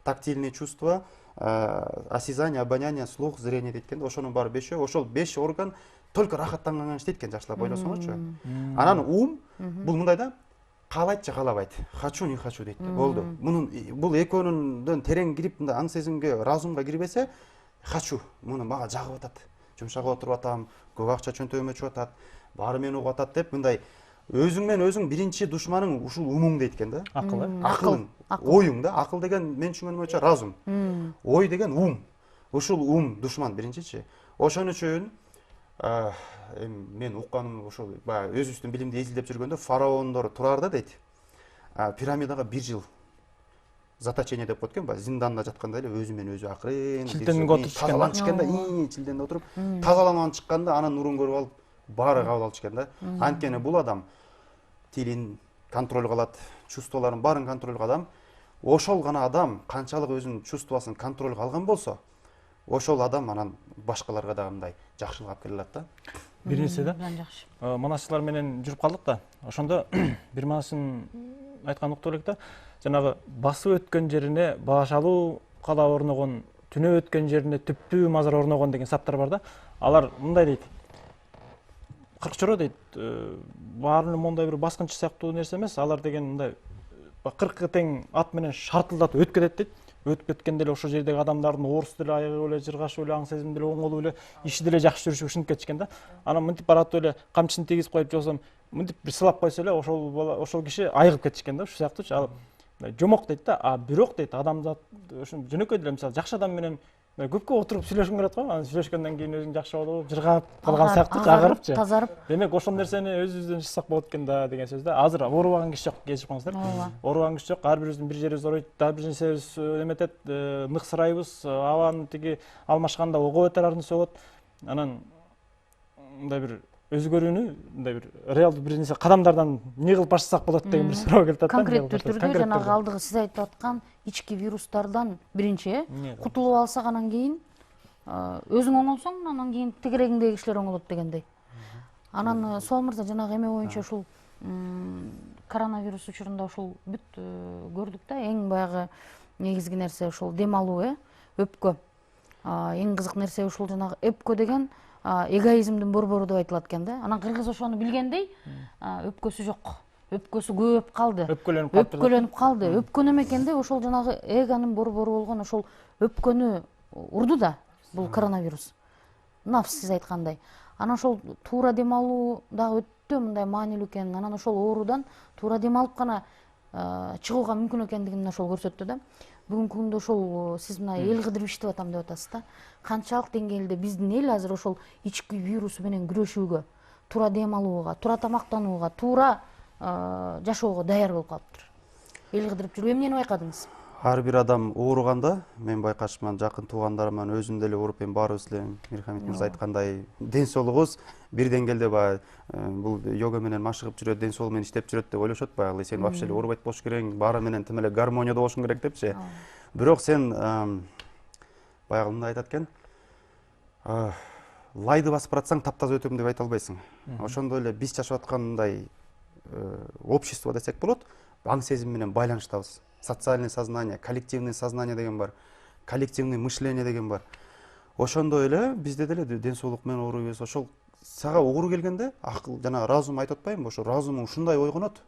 тактильные чувства, осязание, обоняние, слух, зрение дейт экен. Ошонун баары 5, ошол 5 орган только рахаттанган иштейт экен, жакшылап ойлосоңорчу. Анан ум бул мындай да, каалайт же каалабайт, хочу не хочу дейт. Болду. Бул экөөнүндөн терең кирип, мындай аң сезимге, разумга кирбесе, хочу, муну мага жагып атат, жумшак отуруп атам, көп акча чөнтөгүмө чыгып атат, баары мени угуп атат деп мындай өзүң менен өзүң биринчи душманың ушул умуң дейт экен да. Акыл, акылың, оюң да. Акыл деген мен түшүнгөнүм боюнча разум. Ой деген ум. Ушул ум душман биринчичи. Ошон үчүн мен укканым ушул баягы өзүбүздүн билимди изилдеп жүргөндө фараондор турарда дейт. Пирамидага 1 жыл заточение деп коет экен, баягы зинданда жатканда эле өзү менен өзү акырын чилтенге отуруп тазаланып чыкканда, чилтенде отуруп, тазаланып чыкканда анан нурун көрүп алып баары кабыл алчу экен да. Анткени бул адам тилин контролго алат, чувстволорун баарын контролго адам. Ошол гана адам канчалык өзүнүн чувствосын контролго алган болсо, ошол адам анан башкаларга дагы мындай жакшылык алып келе алат да. Бир нерсе да. Жакшы. Манасчылар менен жүрүп калдык да. Ошондо бир манасын айткан уктуп элек да. Жанагы басып өткөн жерине башалуу кала орногон, түнөп өткөн жерине түптүү мазар орногон деген саптар бар да. Алар мындай дейт. Кыркчоро дейт, баарын мондай бир баскынчы сыяктуу нерсе эмес, алар деген мындай 40 тең ат менен шартылдатып өтүп кетет дейт. Өтүп кеткенде эле ошол жердеги адамдардын оорусу деле аягы эле жыргашып эле, аң сезим деле оңолуп эле, иши деле жакшы жүрүшүп ушинтип кетишкен да. Анан мынтип баратып эле камчысын тийгизип коюп жосом, мынтип бир сылап койсо эле ошол киши айыгып кетишкен да, ушул сыяктуучу. Ал жомок дейт да, бирок дейт адамзат ушун жөнөкөй деле мисалы жакшы адам менен көпкө отуруп сүйлөшкүң келет го, анан сүйлөшкөндөн кийин өзүң жакшы болуп, жыргап калган сыяктуу агарыпчы. Тазарып. Демек ошол нерсени өзүбүздөн чыксак болот экен да деген сөз да. Азыр оорубаган киши жок, кечирип коюңуздар. Оорубаган киши жок, ар бирибиздин бир жерибиз ооруйт, дагы бир нерсебиз эметет, ныксырайбыз, абанын тиги алмашканда ого бетер арны сөгөт. Анан мындай бир өзгөрүүнү мындай бир реалдуу бир нерсе кадамдардан эмне кылып баштасак болот деген бир суроо келип атат. Конкреттүү түрдө жанагы алдыгы сиз айтып аткан ички вирустардан биринчи кутулуп алсак, анан кийин өзүң оңолсоң, анан кийин тегерегиңдеги кишилер оңолот дегендей. Анан Суал мырза жанагы эме боюнча ушул коронавирус учурунда ушул бүт көрдүк да, эң баягы негизги нерсе ушул дем алуу, өпкө. Эң кызык нерсе ушул жанагы өпкө деген эгоизмдин борбору деп айтылат экен да. Анан кыргыз ошону билгендей, өпкөсү жок. Өпкөсү көп калды. Өпкөлөнүп калды. Өпкө неме экенде ошол жанагы эгонун борбору болгон ошол өпкөнү урду да бул коронавирус. Нафс сиз айткандай. Анан ошол туура дем алуу дагы өтө мындай маанилүү экенин, анан ошол оорудан туура дем алып гана чыгууга мүмкүн экендигин ошол көрсөттү да. Бүгүнкү күндө ошол сиз мына эл кыдырып иштеп атам деп атасыз да. Канчалык деңгээлде биздин эл азыр ошол ички вирус менен күрөшүүгө, туура дем алууга, туура тамактанууга, туура жашоого даяр болуп калыптыр. Эл кыдырып жүрүп эмнени байкадыңыз? Ар бир адам ооруганда, мен байкашыман жакын туугандарыман өзүм деле ооруп, эми баарыбыз эле Мирхамед мырза айткандай, ден соолугубуз бир деңгээлде баягы бул йога менен машыгып жүрөт, ден соолугу менен иштеп жүрөт деп ойлошот баягы. Сен вообще эле оорубайт болуш керек, баары менен тим эле гармонияда болушуң керек депчи. Бирок сен баягы мындай айтат экен, лайды басып баратсаң таптаза өтөм деп айта албайсың. Ошондой эле биз жашап аткандай общество десек болот, аң сезим менен байланыштабыз. Социальное сознание, коллективное сознание деген бар, коллективное мышление деген бар. Ошондой эле бизде деле ден соолук менен ооруйбуз. Ошол сага оору келгенде акыл жана разум айтып атпаймынбы, ошо разумуң ушундай ойгонот.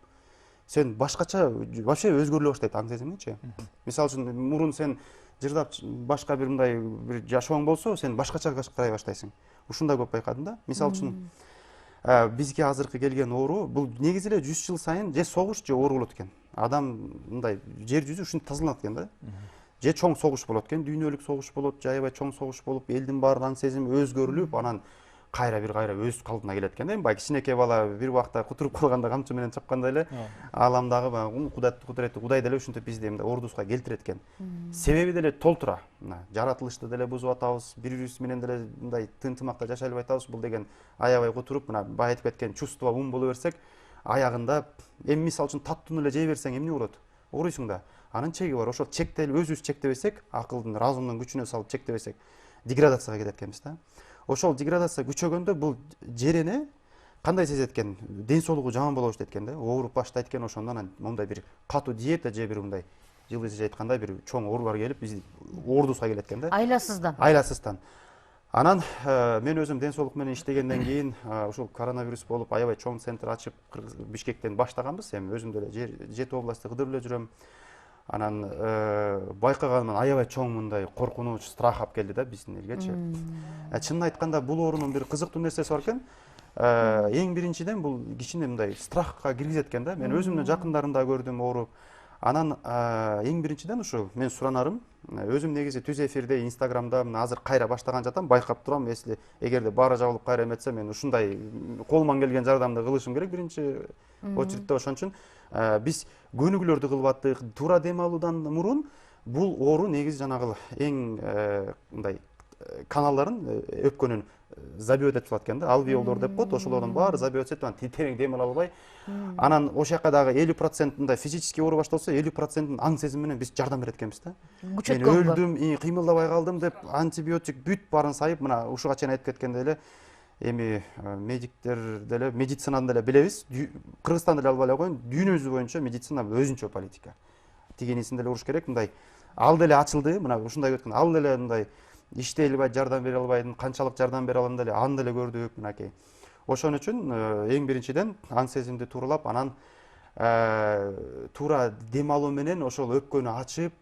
Сен башкача вообще өзгөрүлө баштайт аң сезимиңчи. Мисалы үчүн мурун сен жырдап башка бир мындай бир жашооң болсо, сен башкача карай баштайсың. Ушундай көп байкадым да. Мисалы үчүн бизге азыркы келген оору бул негизи эле 100 жыл сайын же согуш же оору болот экен. Адам мындай жер жүзү ушинтип тазаланат экен да. Же чоң согуш болот экен, дүйнөлүк согуш болот, же аябай чоң согуш болуп, элдин баарынын аң сезими өзгөрүлүп, анан кайра өз калыбына келет экен да. Эми баягы кичинекей бала бир убакта кутуруп калганда камчы менен чапкандай эле ааламдагы баягы кудуретти Кудай деле ушинтип бизди мындай ордубузга келтирет экен. Себеби деле толтура. Жаратылышты деле бузуп атабыз, бири-бирибиз менен деле мындай тынтымакта жашай албай атабыз. Бул деген аябай кутуруп, мына бая айтып кеткен чувство, боло берсек, аягында эми мисалы үчүн таттууну эле жей берсең эмне болот? Ооруйсуң да. Анын чеги бар. Ошол чекти өзүбүз чектебесек, акылдын, разумдун күчүнө салып чектебесек, деградацияга кетет экенбиз да. Ошол деградация күчөгөндө бул жерене кандай сезет экен? Ден соолугу жаман боло баштайт экен да. Ооруп баштайт экен, ошондон мондай бир катуу диета же бир мындай жылдыз айткандай бир чоң оорулар келип, биз ордубузга келет экен да. Айласыздан. Анан мен өзүм ден соолук менен иштегенден кийин ушул коронавирус болуп, аябай чоң центр ачып Бишкектен баштаганбыз. Эми өзүм деле жети областты кыдырып эле жүрөм. Анан байкаганым аябай чоң мындай коркунуч, страх алып келди да биздин элгечи. Чынын айтканда бул оорунун бир кызыктуу нерсеси бар экен. Эң биринчиден бул кичине мындай страхка киргизет экен да. Мен өзүмдүн жакындарымда көрдүм ооруп. Анан эң биринчиден ушу мен суранарым, өзүм негизи түз эфирде, Инстаграмда азыр кайра баштаган жатам, байкап турам. Если эгерде баары жабылып кайра эметсе, мен ушундай колуман келген жардамды кылышым керек биринчи очередте. Ошон үчүн биз көнүгүүлөрдү кылып аттык. Туура дем алуудан мурун бул оору негизи жанагы эң мындай каналдарын өпкөнүн забиот этип атат экен да. Алвеолдор деп коет, ошолордун баары забиот этип, анан терең дем ала албай. Анан ошол жака дагы 50% мындай физически оору башталса, 50% аң сезим менен биз жардам берет экенбиз да. Мен өлдүм, кыймылдабай калдым деп антибиотик бүт баарын сайып, мына ушуга чейин айтып кеткендей эле, эми медиктер деле, медицинаны деле билебиз. Кыргызстан деле албай эле коеюн, дүйнөбүз боюнча медицина өзүнчө политика. Тигинисин деле уруш керек, мындай ал деле ачылды, мына ушундай өткөн, ал деле мындай иштей албай, жардам бере албайдым, канчалык жардам бере алам деле, аны деле көрдүк мынакей. Ошон үчүн эң биринчиден аң сезимди тууралап, анан туура дем алуу менен ошол өпкөнү ачып,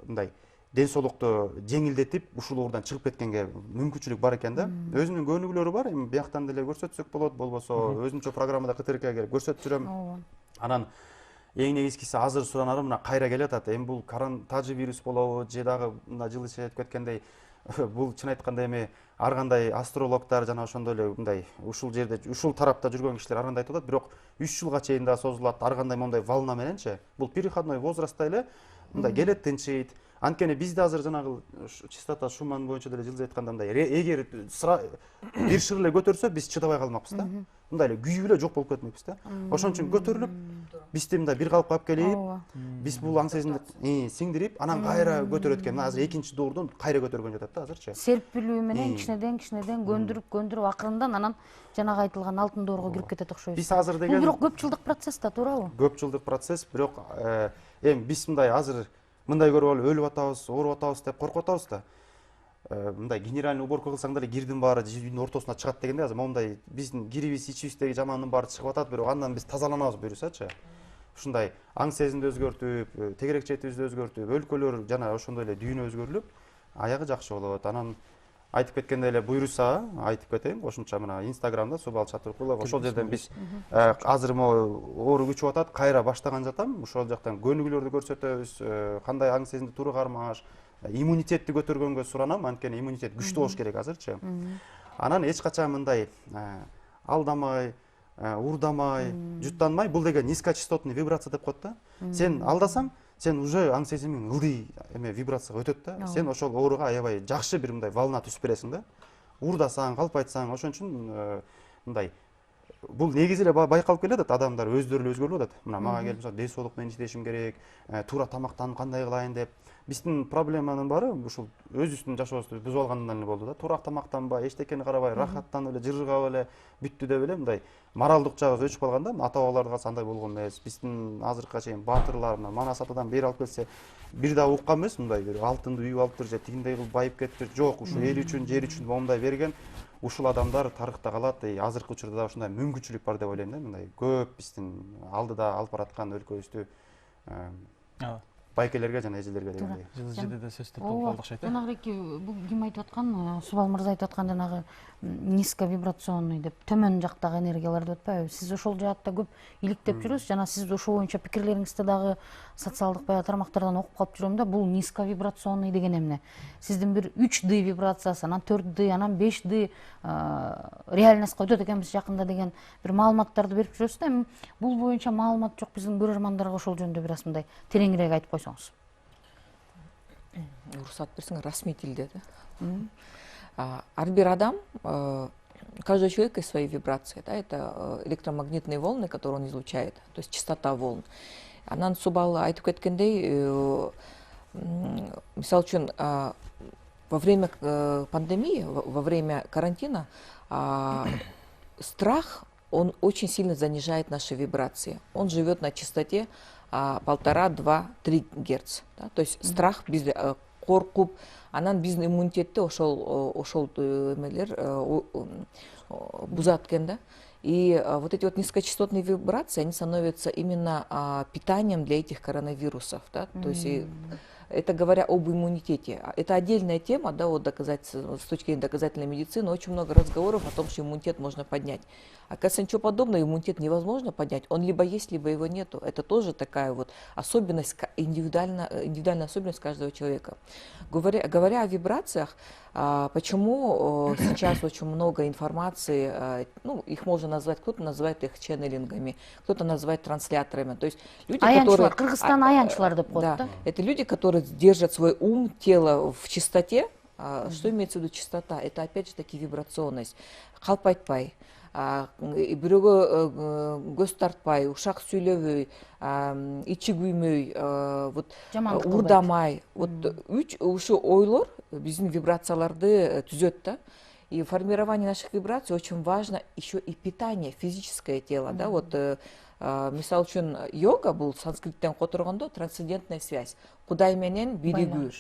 мындай ден соолукту жеңилдетип, ушул оордон чыгып кеткенге мүмкүнчүлүк бар экен да. Өзүнүн көнүгүүлөрү бар, эми бияктан деле көрсөтсөк болот, болбосо өзүмчө программада КТРК келип көрсөтүп жүрөм. Анан эң негизгиси азыр суранарым мына кайра келе атат. Эми бул тажы вирус болобу, же дагы мына жылы айтып кеткендей бул чын айтканда эми ар кандай астрологдор жана ошондой эле мындай ушул жерде ушул тарапта жүргөн кишилер ар кандай айтып атат, бирок 3 жылга чейин да созулат ар кандай мондай волна мененчи. Бул переходной возрастта эле мындай келет, тынчыйт. Анткени бизде азыр жанагы частота шуман боюнча деле жылдыз айтканда мындай эгер бир шыр эле көтөрсө биз чыдабай калмакпыз да. Мындай эле күйүп эле жок болуп кетмекпиз да. Ошон үчүн көтөрүлүп бизди мындай бир калыпка алып келип, биз бул аң сезимди сиңдирип, анан кайра көтөрөт экен. Мына азыр экинчи доордон кайра көтөргөн жатат да азырчы. Серпилүү менен кичинеден көндүрүп акырындан анан жанагы айтылган алтын доорго кирип кетет окшойт. Биз азыр деген бул бирок көп жылдык процесс да, туурабы? Көп жылдык процесс, бирок эми биз мындай азыр мындай көрүп алып өлүп атабыз, ооруп атабыз деп коркуп атабыз да. Мындай генеральный уборка кылсаң деле кирдин баары үйдүн ортосуна чыгат дегенде азыр мондай биздин кирибиз, ичибиздеги жамандын баары чыгып атат, бирок андан биз тазаланабыз буюрсачы. Ушундай аң сезимди өзгөртүп, тегерек четибизди өзгөртүп, өлкөлөр жана ошондой эле дүйнө өзгөрүлүп, аягы жакшы болот. Анан айтып кеткенде эле буюрса айтып кетейин, кошумча мына Инстаграмда Субал Чатуркулов, ошол жерден биз азыр оору күчүп атат, кайра баштаган жатам. Ошол жактан көнүгүүлөрдү көрсөтөбүз, кандай аң сезимди туура кармаш, иммунитетти көтөргөнгө суранам, анткени иммунитет күчтүү болуш керек азырчы. Анан эч качан мындай алдамай, уурдамай, жуттанмай, бул деген низкочастотный вибрация деп коет да. Сен алдасаң, сен уже аң сезимиң ылдый эме вибрацияга өтөт да. Сен ошол ооруга аябай жакшы бир мындай волна түзүп бересиң да. Уурдасаң, калпайтсаң, ошон үчүн мындай бул негизи эле байкалып келатат, адамдар өздөрү эле өзгөрүп атат. Мына мага келип ден соолук менен иштешим керек, туура тамактанып кандай кылайын деп. Биздин проблеманын баары ушул өзүбүздүн жашообузду бузуп алгандан эле болду да. Туура тамактанбай, эчтекени карабай, рахаттанып эле, жыргап эле, бүттү деп эле мындай моралдык жагыбыз өчүп калганда, ата бабаларга калса андай болгон эмес. Биздин азыркыга чейин баатырлар, мына Манас атадан бери алып келсе, бир да уккан эмес мындай бир алтынды үй алыптыр же тигиндей кылып байып кетиптир. Жок, ушу эл үчүн, жер үчүн момундай берген. Ушул адамдар тарыхта калат. Азыркы учурда да ушундай мүмкүнчүлүк бар деп ойлойм да. Мындай көп биздин алдыда алып бараткан өлкөбүздү байкелерге жана эжелерге дегендей. Жылы сөз болуп окшойт. Жанагы бул ким айтып аткан, Субал мырза айтып аткан жанагы низковибрационный деп төмөн жактагы энергиялар деп атпайбы? Сиз ошол жаатта көп иликтеп жүрөсүз, жана сиз ошол боюнча пикирлериңизди дагы социалдык тармактардан окуп калып жүрөм да. Бул низковибрационный деген эмне? Сиздин бир 3D вибрациясы, анан 4D, анан 5D реальностька өтөт экенбиз жакында деген бир маалыматтарды берип жүрөсүз да. Бул боюнча маалымат жок биздин көрөрмандарга, ошол жөнүндө бир аз мындай тереңирээк айтып койсоңуз. Уруксат берсең, расмий тилде да. Ар бир адам, каждый человек есть свои вибрации, да, это электромагнитные волны, которые он излучает, то есть частота волн. Анан Субал айтып кеткендей, мисалы үчүн во время пандемии, во время карантина, страх, он очень сильно занижает наши вибрации. Он живет на частоте 1,5, 2, 3 Гц. Да? То есть страх, коркуп, анан биздин иммунитетти ошол эмелер бузат экен да. И вот эти вот низкочастотные вибрации, они становятся именно питанием для этих коронавирусов, да. То есть это говоря об иммунитете. Это отдельная тема, да, вот с точки зрения доказательной медицины, очень много разговоров о том, что иммунитет можно поднять. Оказывается, ничего подобного, иммунитет невозможно поднять. Он либо есть, либо его нету. Это тоже такая вот особенность, индивидуальная особенность каждого человека. Говоря о вибрациях, почему сейчас очень много информации, ну, их можно назвать, кто-то называет их ченнелингами, кто-то называет трансляторами. То есть люди, которые... Кыргызстан аянчылар деп коет, да, это люди, которые держат свой ум, тело в чистоте. Что имеется в виду чистота? Это опять же таки вибрационность. Калпайтпай, бирөөгө көз тартпай, ушак сүйлөбөй, ичи күймөй, вот уурдамай. Вот ушу ойлор биздин вибрацияларды түзөт да. И формирование наших вибраций очень важно еще и питание, физическое тело, да, вот мисалы үчүн йога бул санскриттен которгондо трансцендентная связь, Кудай менен биригүү.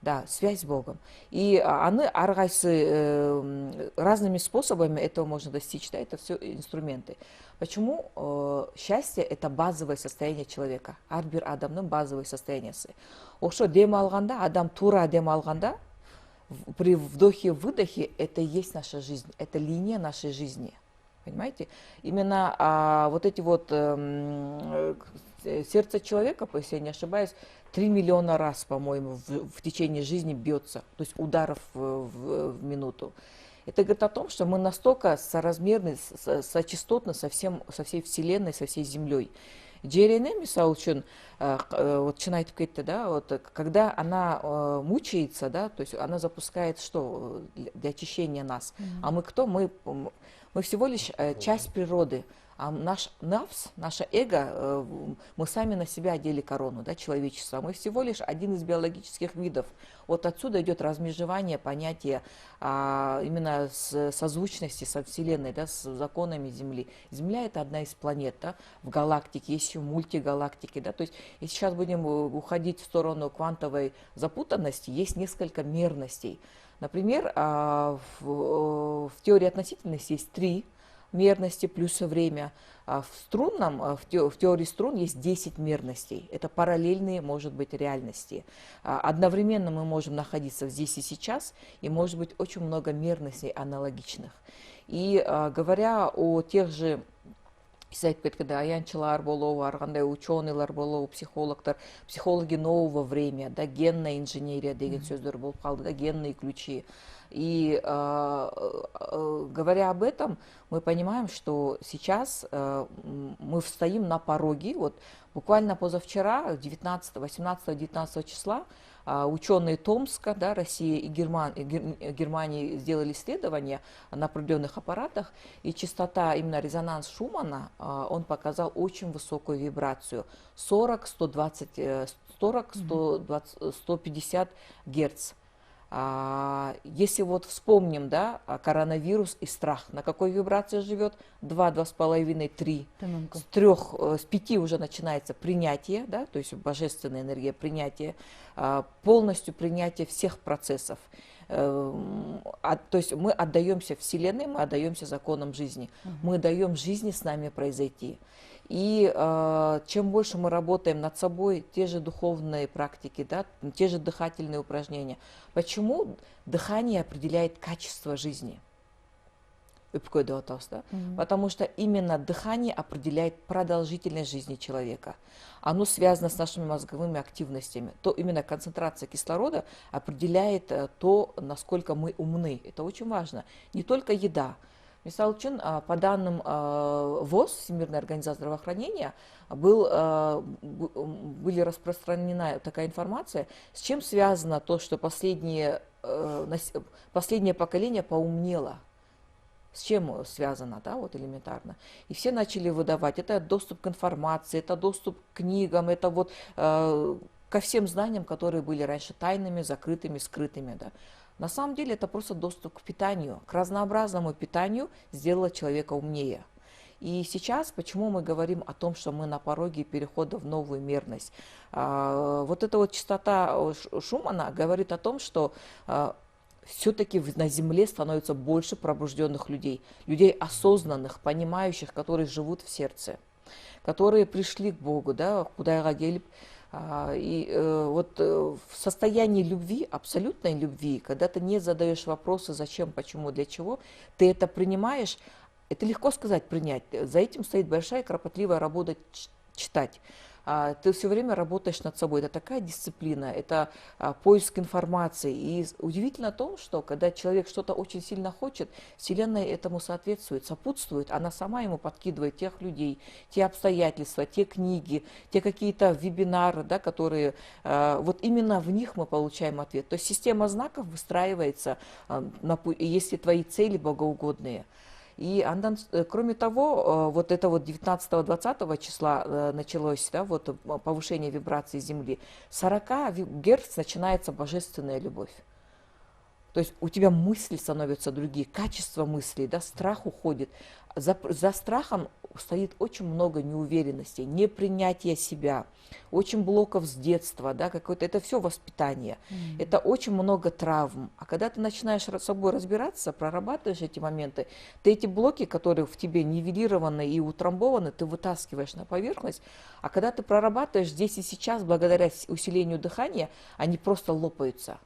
Да, связь с Богом. И аны ар кайсы разными способами этого можно достичь, да, это все инструменты. Почему счастье это базовое состояние человека, ар бир адамдын базовый состояниясы. Ошо дем алганда, адам туура дем алганда, при вдохе-выдохе это и есть наша жизнь, это линия нашей жизни. Понимаете? Именно вот эти вот сердце человека, если я не ошибаюсь, 3 миллиона раз, по-моему, в течение жизни бьется, то есть ударов в минуту. Это говорит о том, что мы настолько соразмерны, сочастотны со всей Вселенной, со всей Землей. Джерене, мисал үшін, вот чын айтып кетті, да, вот, когда она мучается, да, то есть она запускает что? Для очищения нас. А мы кто? Мы всего лишь часть природы. А наш навс, наше эго, мы сами на себя одели корону, да, человечество. Мы всего лишь один из биологических видов. Вот отсюда идет размежевание понятия именно созвучности со Вселенной, да, с законами Земли. Земля — это одна из планет, да, в галактике, есть еще мультигалактики. Да, то есть, если сейчас будем уходить в сторону квантовой запутанности, есть несколько мерностей. Например, в теории относительности есть 3 мерности плюс время. В теории струн есть 10 мерностей. Это параллельные, может быть, реальности. Одновременно мы можем находиться здесь и сейчас, и может быть очень много мерностей аналогичных. И говоря о тех же, когда аянчылар болу, аргандай ученыйлар болу, психологи нового времени, да, генная инженерия деген сөздер болып қалды, да, генные ключи. И говоря об этом, мы понимаем, что сейчас мы стоим на пороге. Вот буквально позавчера, 18-19 числа, ученые Томска, да, России и Германии сделали исследования на определенных аппаратах, и частота, именно резонанс Шумана, он показал очень высокую вибрацию, 40-150 Герц. Если вот вспомним, да, коронавирус и страх, на какой вибрации живет? 2, 2,5, 3. С 5 уже начинается принятие, да, то есть божественная энергия принятия, полностью принятие всех процессов. То есть мы отдаемся Вселенной, мы отдаемся законам жизни, мы даем жизни с нами произойти. И чем больше мы работаем над собой, те же духовные практики, да, те же дыхательные упражнения. Почему дыхание определяет качество жизни? Потому что именно дыхание определяет продолжительность жизни человека. Оно связано с нашими мозговыми активностями. То именно концентрация кислорода определяет то, насколько мы умны. Это очень важно. Не только еда. Мисал үшін, по данным ВОЗ, Всемирной организации здравоохранения, были распространена такая информация, с чем связано то, что последнее поколение поумнело. С чем связано, да, вот элементарно. И все начали выдавать. Это доступ к информации, это доступ к книгам, это вот ко всем знаниям, которые были раньше тайными, закрытыми, скрытыми, да. На самом деле это просто доступ к питанию, к разнообразному питанию сделало человека умнее. И сейчас, почему мы говорим о том, что мы на пороге перехода в новую мерность? Вот эта вот частота Шумана говорит о том, что все-таки на Земле становится больше пробужденных людей, людей осознанных, понимающих, которые живут в сердце, которые пришли к Богу, да, куда келіп. И вот в состоянии любви, абсолютной любви, когда ты не задаешь вопросы зачем, почему, для чего, ты это принимаешь, это легко сказать принять. За этим стоит большая кропотливая работа читать. Ты все время работаешь над собой. Это такая дисциплина, это поиск информации. И удивительно то, что когда человек что-то очень сильно хочет, Вселенная этому соответствует, сопутствует. Она сама ему подкидывает тех людей, те обстоятельства, те книги, те какие-то вебинары, да, которые вот именно в них мы получаем ответ. То есть система знаков выстраивается, если твои цели богоугодные. И кроме того, вот это вот 19-20 числа началось, да, вот повышение вибрации Земли. 40 Герц начинается божественная любовь. То есть у тебя мысли становятся другие, качество мыслей, да, страх уходит. За страхом стоит очень много неуверенности, непринятия себя, очень блоков с детства, да, какое-то, это все воспитание, это очень много травм. А когда ты начинаешь с собой разбираться, прорабатываешь эти моменты, ты эти блоки, которые в тебе нивелированы и утрамбованы, ты вытаскиваешь на поверхность, а когда ты прорабатываешь здесь и сейчас, благодаря усилению дыхания, они просто лопаются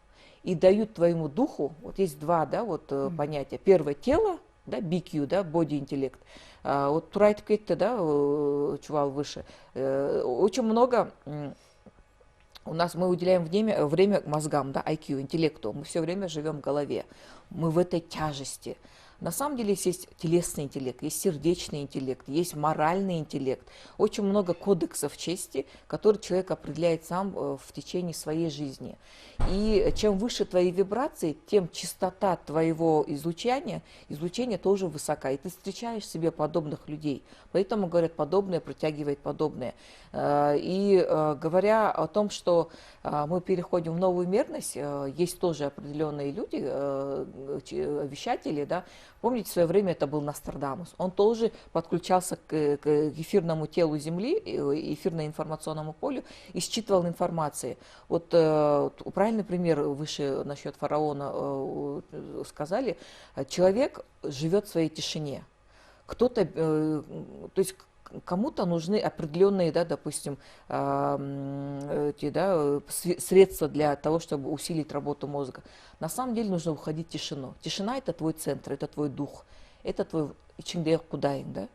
и дают твоему духу, вот есть два, да, вот понятия. Первое — тело, да, BQ, да, body интеллект. Вот Турайтып кетті, да, чувал выше. Очень много мы уделяем время мозгам, да, IQ, интеллекту. Мы все время живем в голове. Мы в этой тяжести. На самом деле есть телесный интеллект, есть сердечный интеллект, есть моральный интеллект. Очень много кодексов чести, которые человек определяет сам в течение своей жизни. И чем выше твои вибрации, тем частота твоего излучения тоже высока. И ты встречаешь себе подобных людей. Поэтому, говорят, подобное притягивает подобное. И говоря о том, что мы переходим в новую мерность, есть тоже определенные люди, вещатели, да. Помните, в свое время это был Нострадамус. Он тоже подключался к эфирному телу Земли, эфирно-информационному полю и считывал информацию. Вот правильный пример выше насчет фараона сказали. Человек живет в своей тишине. Кто-то, то есть кому-то нужны определенные, да, допустим, средства для того, чтобы усилить работу мозга. На самом деле нужно уходить в тишину. Тишина – это твой центр, это твой дух, это твой Ичингдех Кудаин, да.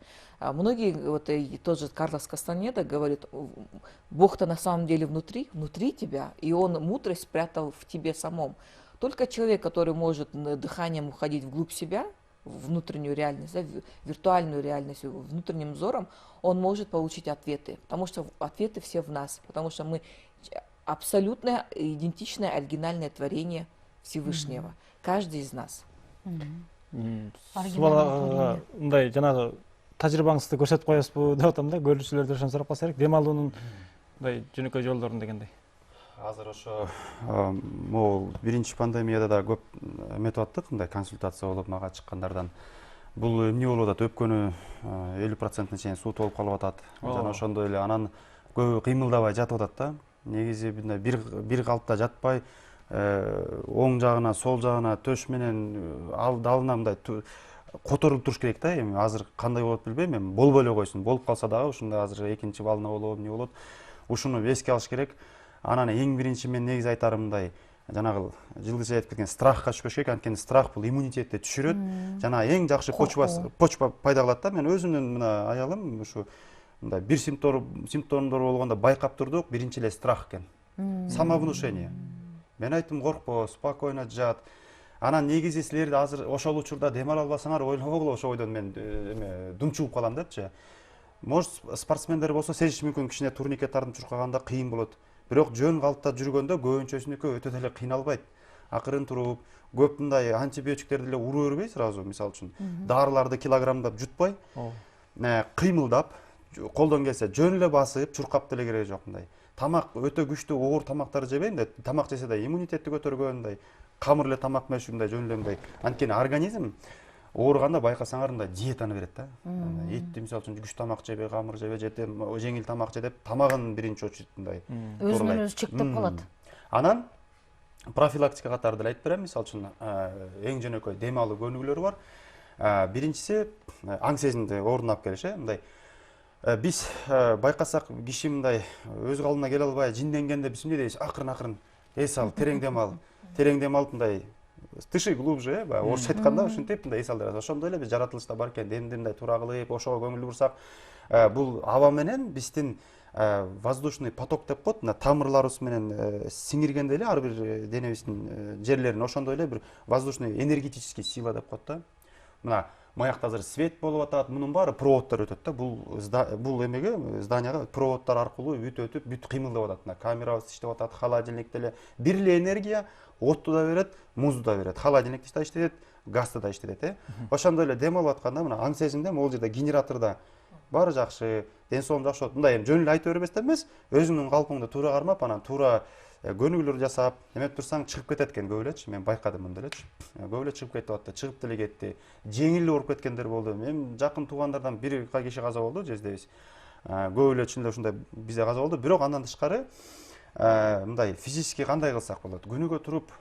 Многие, вот и тот же Карлос Кастанеда говорит, Бог-то на самом деле внутри тебя, и Он мудрость спрятал в тебе самом. Только человек, который может дыханием уходить вглубь себя, внутреннюю реальность, да, виртуальную реальность, внутренним взором, он может получить ответы, потому что ответы все в нас, потому что мы абсолютно идентичное, оригинальное творение Всевышнего, каждый из нас. Мындай жанагы тажрыйбаңызды көрсөтүп коесузбу деп атам да, көрүүчүлөрдөн ошону сурап калса керек. Дем алуунун мындай жөнөкөй жолдорун дегендей. Азыр ошо могул биринчи пандемияда да көп эметип аттык, мындай консультация болуп мага чыккандардан. Бул эмне болуп атат? Өпкөнү 50%-на чейин суут болуп калып атат. Жана ошондой эле анан көбү кыймылдабай жатып атат да. Негизи мындай бир калыпта жатпай, оң жагына, сол жагына төш менен алдына мындай которулуп туруш керек да. Эми азыр кандай болот билбейм, эми болбой эле койсун. Болуп калса дагы ушундай азыр экинчи балына болобу, эмне болот? Ушуну эске алыш керек. Анан эң биринчи мен негизи айтарым мындай, жанагы Жылдыз айтып кеткен страхка түшпөш керек, анткени страх бул иммунитетти түшүрөт. Жана эң жакшы почва пайда кылат да. Мен өзүмдүн мына аялым ушу мындай бир симптомдор болгондо байкап турдук, биринчи эле страх экен. Самовнушение. Мен айттым, коркпо, спокойно жат. Анан негизи силерди азыр ошол учурда дем ала албасаңар, ойлобогула, ошол ойдон мен дум чугуп калам депчи. Может, спортсмендер болсо сезиш мүмкүн, кичине турникет тартып чуркаганда кыйын болот. Бирок жөн калыпта жүргөндө көбүнчөсүнүкү өтө деле кыйналбайт. Акырын туруп, көп мындай антибиотиктерди эле уруу бербей сразу, мисалы үчүн дарыларды килограммдап жутпай, кыймылдап, колдон келсе жөн эле басып, чуркап деле кереги жок мындай. Тамак өтө күчтүү оор тамактарды жебейм да, тамак жесе да иммунитетти көтөргөн мындай, камыр эле тамак меш мындай жөн эле мындай. Анткени организм ооруганда байкасаңар мындай диетаны берет да. Этти мисалы үчүн күч тамак жебе, камыр жебе, жетем жеңил тамак же деп тамагын биринчи очередь мындай өзүнөн өзү чектеп калат. Анан профилактика катары деле айтып берем, мисалы үчүн эң жөнөкөй дем алуу көнүгүүлөрү бар. Биринчиси аң сезимди ордуна алып келиш, мындай. Биз байкасак киши мындай өз калыбына келе албай, жинденгенде биз эмне дейбиз? Акырын эс ал, терең дем ал. Терең дем алып мындай дыши глубже, орусча айтканда ушинтип мындай эс алдырат. Ошондой эле биз жаратылышта бар экен, демди мындай туура кылып, ошого көңүл бурсак, бул аба менен биздин воздушный поток деп коет, мына тамырларыбыз менен сиңиргенде эле ар бир денебиздин жерлерин ошондой эле бир воздушный энергетический сила деп коет да. Мына маякта азыр свет болуп атат, мунун баары проводдор өтөт да. Бул эмеге, зданияга проводдор аркылуу бүт өтүп, бүт кыймылдап атат. Мына камерабыз иштеп атат, холодильник деле бир эле энергия отту да берет, музду да берет. Холодильник да иштетет, газды да иштетет, Ошондой эле дем алып атканда мына аң сезимде могул жерде генераторда баары жакшы, ден соолугум жакшы болот. Мындай эми жөн эле айта бербестен эмес, өзүңдүн калпыңды туура кармап, анан туура көнүгүүлөр жасап, эметип турсаң чыгып кетет экен көп элечи. Мен байкадым мындай элечи. Көп эле чыгып кетип атты, чыгып деле кетти. Жеңил ооруп кеткендер болду. Мен жакын туугандардан бир киши каза болду, жездебиз. Көп эле чын эле ушундай бизде каза болду. Бирок андан тышкары мындай физически кандай кылсак болот? Күнүгө туруп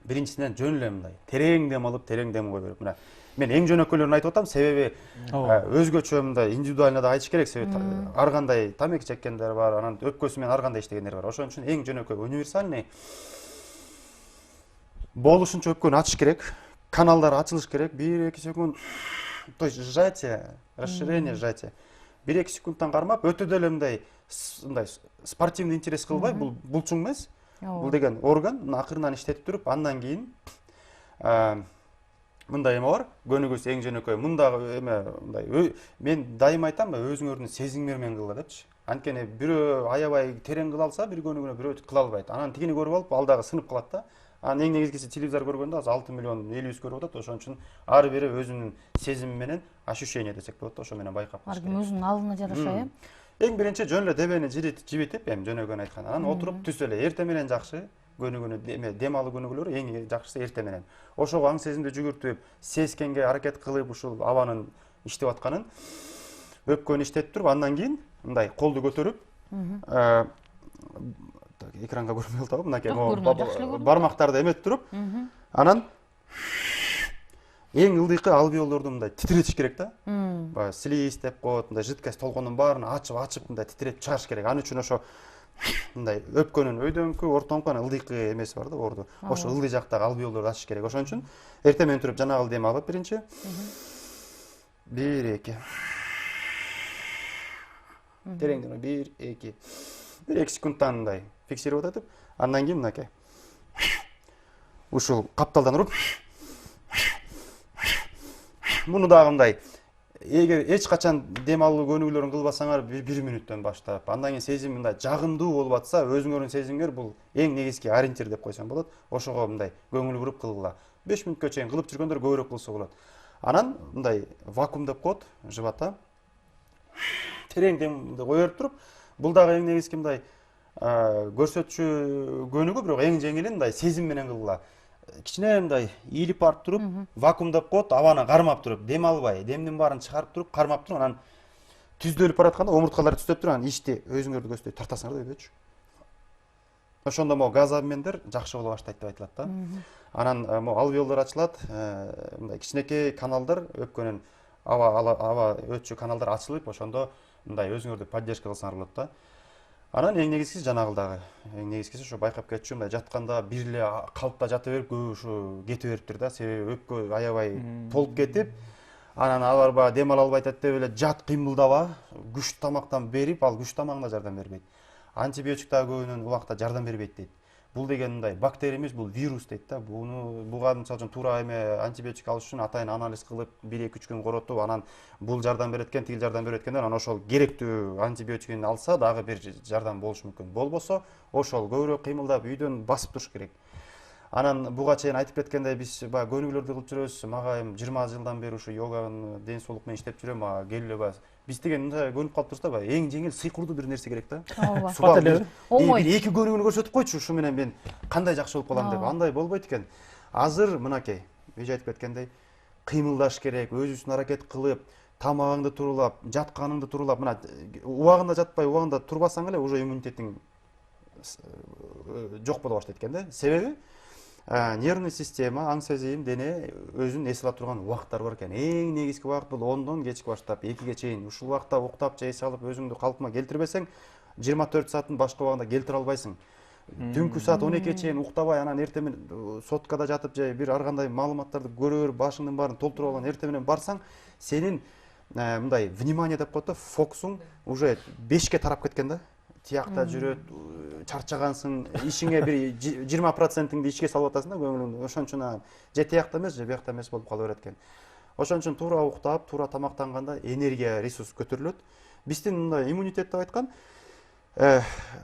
биринчисинен жөн эле мындай терең дем алып, терең дем кое берип. Мына мен эң жөнөкөйлөрүн айтып атам, себеби өзгөчө мындай индивидуально да айтыш керек, себеби ар кандай тамеки чеккендер бар, анан өпкөсү менен ар кандай иштегендер бар. Ошон үчүн эң жөнөкөй универсальный болушунча өпкөнү ачыш керек, каналдар ачылыш керек, 1-2 секунд, то есть сжатие, расширение, сжатие. 1-2 секундтан кармап, өтө деле мындай мындай спортивный интерес кылбай, бул булчуң эмес. Бул Ооба. деген орган акырынан иштетип туруп, андан кийин мындай эме бар, көнүгүүсү эң жөнөкөй. Мындагы эме мындай мен дайыма айтам, өзүңөрдүн сезимиңер менен кылгыла депчи. Анткени бирөө аябай терең кыла алса, бир көнүгүүнү бирөө кыла албайт. Анан тигини көрүп алып, ал дагы сынып калат да. Анан эң негизгиси телевизор көргөндө азыр 6 миллион 700 көрүп атат. Ошон үчүн ар бири өзүнүн сезими менен, ощущение десек болот, ошо менен байкап Ар калыш ким керек. өзүнүн алына жараша, Эң биринчи жөн эле дебени жибитип, эми жөнөкөн айтканда, анан отуруп түз эле эрте менен жакшы. Көнүгүүнү дем алуу көнүгүүлөрү эң жакшысы эрте менен. Ошого аң сезимди жүгүртүп, сескенге аракет кылып, ушул абанын иштеп атканын өпкөнү иштетип туруп, андан кийин мындай колду көтөрүп, экранга көрмөй атабы, мынакей бармактарды эметип туруп, анан эң ылдыйкы алвеолдорду мындай титиретиш керек да. Баягы слиз деп коет, мындай жидкость толгондун баарын ачып мындай титиретип чыгарыш керек. Ал үчүн ошо мындай өпкөнүн өйдөңкү, ортоңку, анан ылдыйкы эмеси бар да, орду. Ошо ылдый жактагы алвеолдорду ачыш керек. Ошон үчүн эрте менен туруп жанагы дем алып биринчи 1 2 тереңден 1 2 1-2 секундтан мындай фиксировать этип, андан кийин мынакей ушул капталдан уруп, муну дагы мындай, эгер эч качан дем алуу көнүгүүлөрүн кылбасаңар 1 мүнөттөн баштап, андан кийин сезим мындай жагымдуу болуп атса, өзүңөрдүн сезимиңер бул эң негизги ориентир деп койсом болот. Ошого мындай көңүл буруп кылгыла. 5 мүнөткө чейин кылып жүргөндөр көбүрөөк кылса болот. Анан мындай вакуум деп коет, живота. Терең демди кое берип туруп, бул дагы эң негизги мындай көрсөтчү көнүгүү, бирок эң жеңили мындай сезим менен кылгыла. Кичине мындай ийилип барып туруп, вакуум деп коет, абаны кармап туруп, дем албай, демдин баарын чыгарып туруп, кармап туруп, анан түздөлүп баратканда омурткалар түздөп туруп, анан ичти өзүңөрдү көздөй тартасыңар да өбөчү. Ошондо могу газ обмендер жакшы боло баштайт деп айтылат да. Анан могу алвеолдор ачылат, мындай кичинекей каналдар, өпкөнүн аба өтчү каналдар ачылып, ошондо мындай өзүңөрдү поддержка кылсаңар болот да. Анан эң негизгиси жанагылдагы. Эң негизгиси ошо байкап кетчү, мындай жатканда бир эле калыпта жата берип, көбү ушу кете бериптир да. Себеби өпкө аябай толуп кетип, анан алар баягы дем ала албай атат деп эле жат кыймылдаба, күчтүү тамактан берип, ал күчтүү тамагына жардам бербейт. Антибиотик дагы көбүнөн убакта жардам бербейт дейт. Бул деген мындай бактерия эмес, бул вирус дейт да. Буга мисалы үчүн туура эме антибиотик алыш үчүн атайын анализ кылып, 1-2-3 күн коротуп, анан бул жардам берет экен, тиги жардам берет экен, анан ошол керектүү антибиотигин алса дагы бир жардам болушу мүмкүн. Болбосо, ошол көбүрөөк кыймылдап, үйдөн басып туруш керек. Анан буга чейин айтып кеткендей, биз баягы көнүгүүлөрдү кылып жүрөбүз. Мага эми 20 жылдан бери ушу йоганы, ден соолук менен иштеп жүрөм. Мага келип эле биз деген мындай көнүп калып турсу да, баягы эң жеңил сыйкурдуу бир нерсе керек да. Ооба. Спат эле. Оңой. Бир 2 көнүгүүнү көрсөтүп койчу, ушу менен мен кандай жакшы болуп калам деп. Андай болбойт экен. Азыр мынакей, эже айтып кеткендей, кыймылдаш керек, өзүбүздүн аракет кылып, тамагыңды турулап, жатканыңды турулап, мына убагында жатпай, убагында турбасаң эле уже иммунитетиң жок боло баштайт экен да. Себеби нервный система, аң сезим, дене өзүн эс ала турган убакыттар бар экен. Эң негизги убакыт бул 10дон кечки баштап 2ге чейин. Ушул убакытта уктап же эс алып өзүңдү калпыма келтирбесең, 24 сааттын башка убагында келтире албайсың. Түнкү саат 12ге чейин уктабай, анан эртең менен соткада жатып же бир ар кандай маалыматтарды көрө берип, башыңдын баарын толтуруп алган эртең менен барсаң, сенин мындай внимание деп коет да, фокусуң уже 5ке тарап кеткен да. Тиякта жүрөт, чарчагансың, ишиңе бир 20%ыңды ишке салып атасың да көңүлүңдү. Ошон үчүн же тиякта эмес, же биякта эмес болуп кала берет экен. Ошон үчүн туура уктап, туура тамактанганда энергия ресурс көтөрүлөт. Биздин мындай иммунитет деп айткан,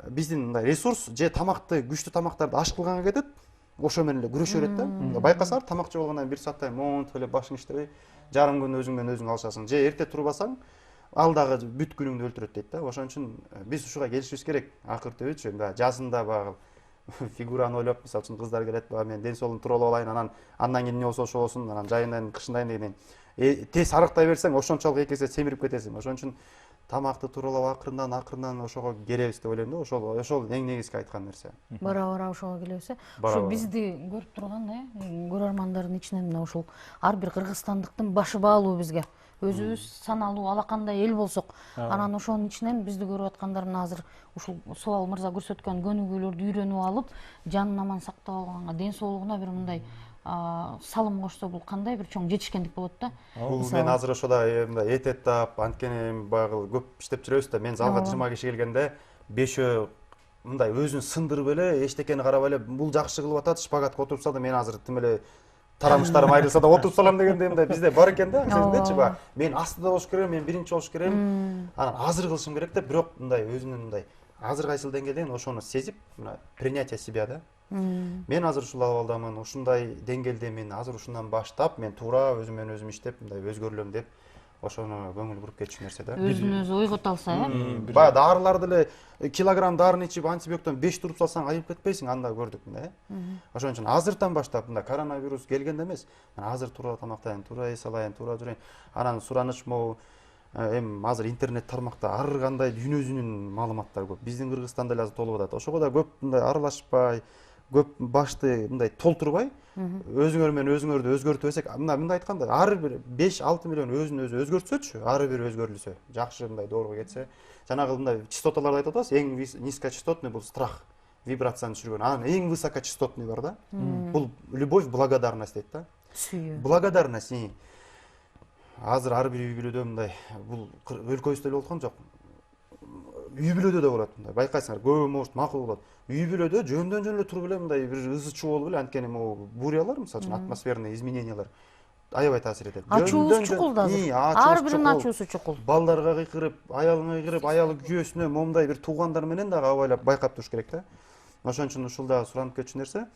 биздин мындай ресурс же тамакты, күчтүү тамактарды аш кылганга кетет, ошо менен эле күрөшө берет да. Байкасаңар, тамак жеп алгандан 1 сааттан монтип эле башың иштебей, жарым күн өзүң менен өзүң алышасың. Же эрте турбасаң, ал дагы бүт күнүңдү өлтүрөт дейт да. Ошон үчүн биз ушуга келишибиз керек. Акыр түбүчү жазында багы фигураны ойлоп, мисалы үчүн кыздар келет, багы мен ден соолугум тууралап алайын, андан кийин эмне болсо ошо болсун, анан жайындайын, кышындайын дегенден тез арыктай берсең, ошончолук эки эсе семирип кетесиң. Ошон үчүн тамакты тууралап акырындан ошого келебиз деп ойлойм да. Ошол эң негизги айткан нерсе. Бара ошого келебиз. Ушу бизди көрүп турган көрөрмандардын ичинен мына ушул ар бир кыргызстандыктын башы баалуу бизге. Өзүбүз саналуу алакандай эл болсок, анан ошонун ичинен бизди көрүп аткандар мына азыр ушул Суал мырза көрсөткөн көнүгүүлөрдү үйрөнүп алып, жанын аман сактап алганга, ден соолугуна бир мындай салым кошсо бул кандай бир чоң жетишкендик болот да. Бул мен азыр ошода мындай эт тап, анткени баягы көп иштеп жүрөбүз да. Мен залга 20 киши келгенде 5 мындай өзүн сындырып эле, эчтекени карабай эле бул жакшы кылып атат, шпагатка отуруп салды, мен азыр тим эле тарамыштарым айрылса да отуруп салам дегендей мындай бизде бар экен да, сезиндечи баягы. Мен астыда болуш керекмин, мен биринчи болуш керекмин. Анан азыр кылышым керек деп, бирок мындай өзүнүн мындай азыр кайсыл деңгээлден ошону сезип, мына принятие себя да. Мен азыр ушул абалдамын, ушундай деңгээлдемин, азыр ушундан баштап мен туура өзүм менен өзүм иштеп, мындай өзгөрүлөм деп ошону көңүл буруп кетчү нерсе да. Өзүн өзү ойгото алса, Баягы дарыларды эле килограмм дарыны ичип антибиотиктен 5 туруп салсаң айып кетпейсиң, анда көрдүк мындай. Ошон үчүн азыртан баштап мындай коронавирус келгенде эмес, азыр туура тамактайын, туура эс алайын, туура жүрөйүн. Анан сураныч могу эми азыр интернет тармакта ар кандай дүйнө жүзүнүн маалыматтары көп. Биздин Кыргызстанда эле азыр толуп атат. Ошого да көп мындай аралашпай, көп башты мындай толтурбай, өзүңөр менен өзүңөрдү өзгөртүп эсек, мындай айтканда, ар бир 5-6 миллион өзүн өзү өзгөртсөчү, ар бир өзгөрүлсө, жакшы мындай дооруга кетсе, жанагы мындай частоталарды айтып атабыз, эң низкочастотный бул страх, вибрацияны түшүргөн. Анан эң высокочастотный бар да. Бул любовь, благодарность дейт да. сүйүү. Благодарность. Азыр ар бир үй бүлөдө мындай, бул өлкөбүздө эле болуп аткан жок. Үй бүлөдө да болот мындай. Байкайсыңар, көбү может макул болот. Үй бүлөдө жөндөн жөн эле туруп эле мындай бир ызы чуу болуп эле, анткени могу бурялар, мисалы үчүн атмосферный изменениялар аябай таасир этет. Ачуубуз чукул да азыр. Ар биринин ачуусу чукул. Балдарга кыйкырып, аялыңа кыйкырып, аялы күйөөсүнө момундай бир туугандар менен дагы абайлап байкап туруш керек да. Ошон үчүн ушул дагы суранып кетчү нерсе.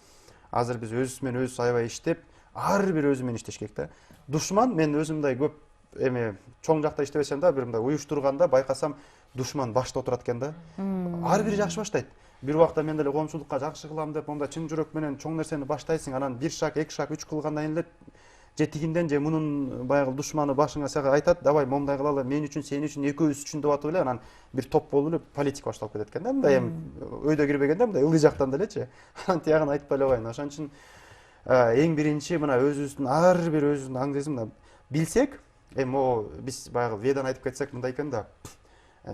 Азыр биз өзүбүз менен өзүбүз аябай иштеп, ар бир өзү менен иштеш керек да. Душман мен өзүмдай көп эми чоң жакта иштебесем да, бир мындай уюштурганда байкасам душман башта отурат экен да. Ар бири жакшы баштайт. Бир убакта мен деле коомчулукка жакшы кылам деп, монда чын жүрөк менен чоң нерсени баштайсың, анан 1 шаг, 2 шаг, 3 кылгандан кийин эле же тигинден же мунун баягы душманы башыңа сага айтат, давай момундай кылалы, мен үчүн, сен үчүн, экөөбүз үчүн деп атып эле анан бир топ болуп эле политика башталып кетет экен да. Мындай эми өйдө кирбегенде мындай ылдый жактан делечи. Анан тиягын айтпай эле коеюн. Ошон үчүн эң биринчи мына өзүбүздүн ар бир өзүбүздүн аң сезим билсек, эми могу биз баягы веданы айтып кетсек мындай экен да.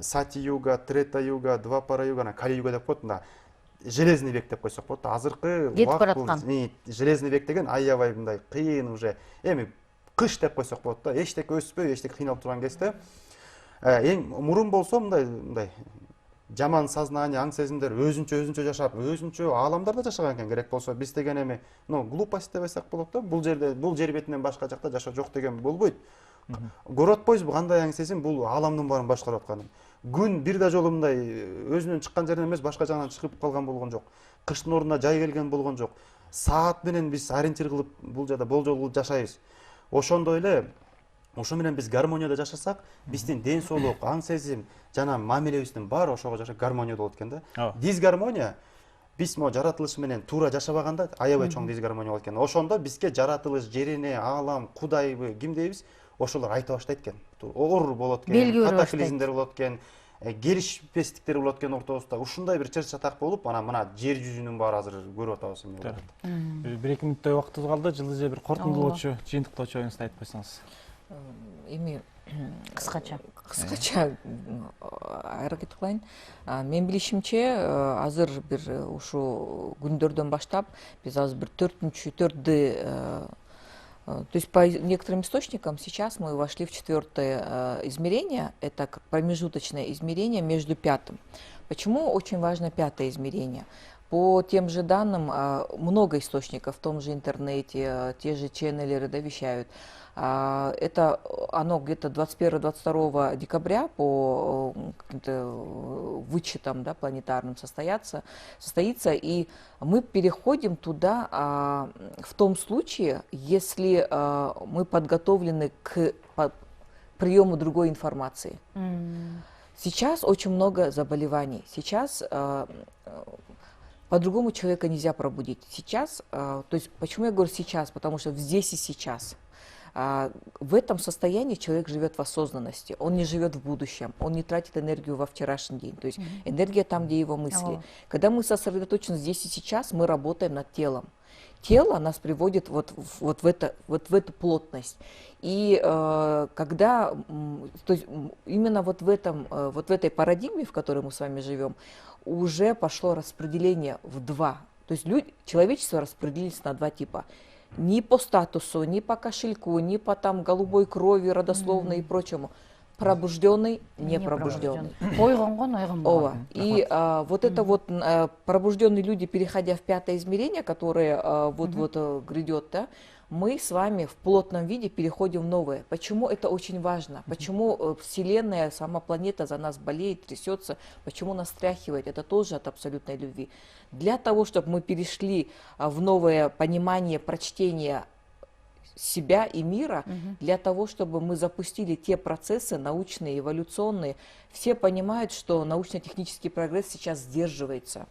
Сати юга, трета юга, двапара юга, кали юга деп коет мында. Железный век деп койсок болот. Азыркы кетип бараткан. Железный век деген аябай мындай кыйын уже. Эми кыш деп койсок болот да. Эчтеке өспөй, эчтеке кыйналып турган кезде. Эң мурун болсо мындай жаман сознание, аң сезимдер өзүнчө жашап, өзүнчө ааламдарда жашаган экен. Керек болсо биз деген эми, глупость деп айтсак болот да. Бул жер бетинен башка жакта жашоо жок деген болбойт. Көрүп атпайбызбы кандай аң сезим бул ааламдын баарын башкарып атканын. Күн бир да жолу мындай өзүнөн чыккан жерден эмес, башка жагынан чыгып калган болгон жок. Кыштын ордуна жай келген болгон жок. Саат менен биз ориентир кылып бул жерде болжол кылып жашайбыз. Ошондой эле ошо менен биз гармонияда жашасак, биздин ден соолук, аң сезим жана мамилебиздин баары ошого жашап гармонияда болот экен да. Дисгармония биз могу жаратылыш менен туура жашабаганда аябай чоң дисгармония болот экен. Ошондо бизге жаратылыш, жерине, аалам, Кудайбы, ким дейбиз? Ошолор айта баштайт экен. Оор болот экен, катаклизмдер болот экен, келишпестиктер болот экен ортобузда. Ушундай бир чыр чатак болуп, анан мына жер жүзүнүн баары азыр көрүп атабыз эмне. 1-2 мүнөттөй убактыбыз калды. Жылдыз бир корутундулоочу, жыйынтыктоочу оюңузду айтып койсоңуз. Эми Кыскача аракет кылайын. Мен билишимче азыр бир ушу күндөрдөн баштап биз азыр бир 4-д то есть по некоторым источникам сейчас мы вошли в 4-е измерение, это промежуточное измерение между 5-м. Почему очень важно 5-е измерение? По тем же данным, много источников в том же интернете, те же ченнелеры вещают. Это оно где-то 21-22 декабря по каким-то вычетам планетарным состоится, и мы переходим туда в том случае, если мы подготовлены к приему другой информации. Сейчас очень много заболеваний. Сейчас по-другому человека нельзя пробудить. Сейчас, то есть почему я говорю сейчас? Потому что здесь и сейчас. В этом состоянии человек живет в осознанности, он не живет в будущем, он не тратит энергию во вчерашний день, то есть энергия там, где его мысли. Когда мы сосредоточены здесь и сейчас, мы работаем над телом. Тело нас приводит вот в эту плотность. И когда, то есть именно вот в этой парадигме, в которой мы с вами живем, уже пошло распределение в 2. То есть человечество распределилось на 2 типа. ни по статусу, ни по кошельку, ни по там голубой крови, родословной и прочему. Пробужденный, непробужденный. Ойгонгон, ойгонбогон. И вот это вот пробужденные люди, переходя в 5-е измерение, которое вот грядет, да, мы с вами в плотном виде переходим в новое. Почему это очень важно? Почему Вселенная, сама планета за нас болеет, трясется? Почему нас стряхивает? Это тоже от абсолютной любви. Для того, чтобы мы перешли в новое понимание, прочтение себя и мира, для того, чтобы мы запустили те процессы научные, эволюционные. Все понимают, что научно-технический прогресс сейчас сдерживается.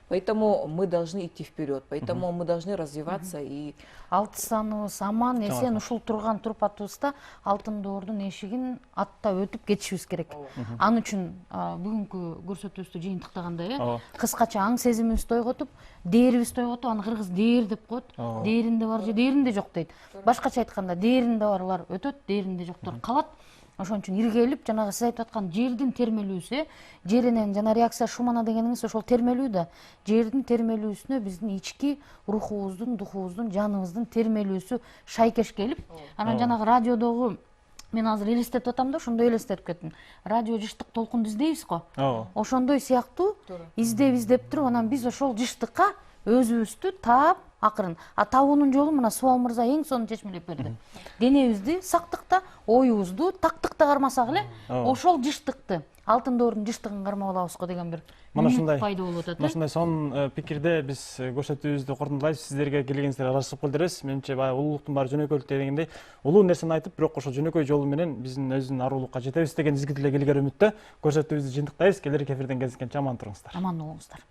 Поэтому мы должны идти вперед, поэтому мы должны развиваться и... Алтысаныбыз аман эсен ушул турган турпатыбызда алтын доордун эшигин аттап өтүп кетишибиз керек. Ал үчүн бүгүнкү көрсөтүүбүздү жыйынтыктаганда кыскача аң сезимибизди ойготуп, дээрибизди ойготуп, аны кыргыз дээр деп коет. Дээринде бар же дээринде жок дейт. Башкача айтканда дээринде барлар өтөт, дээринде жоктор калат. Ошон үчүн иргелип, жанагы сиз айтып аткан жердин термелүүсү, жеринен жана реакция Шумана дегениңиз ошол термелүү да. Жердин термелүүсүнө биздин ички рухубуздун, духубуздун, жаныбыздын термелүүсү шайкеш келип, анан жанагы радиодогу мен азыр элестетип атам да, ошондой элестетип кеттим. Радио жыштык толкунду издейбиз го. Ошондой сыяктуу издеп туруп, анан биз ошол жыштыкка өзүбүздү таап, акырын. Табуунун жолу мына Суал мырза эң сонун чечмелеп берди. Денебизди сактыкта, оюбузду тактыкта кармасак эле, ошол жыштыкты, алтын доордун жыштыгын кармап алабыз го деген бир үмүт пайда болуп атат. Мына ушундай сонун пикирде биз көрсөтүүбүздү кордондойбуз. Сиздерге келгениңиздерге ырашып калдырабыз. Менимче баягы улуулуктун баары жөнөкөйлүк дегендей, улуу нерсени айтып, бирок ошол жөнөкөй жолу менен биздин өзүнүн арулукка жетебиз деген изги тилек илгери үмүттө көрсөтүүбүздү жыйынтыктайбыз. Келер эфирден кезишкенче аман туруңуздар. Аман болуңуздар.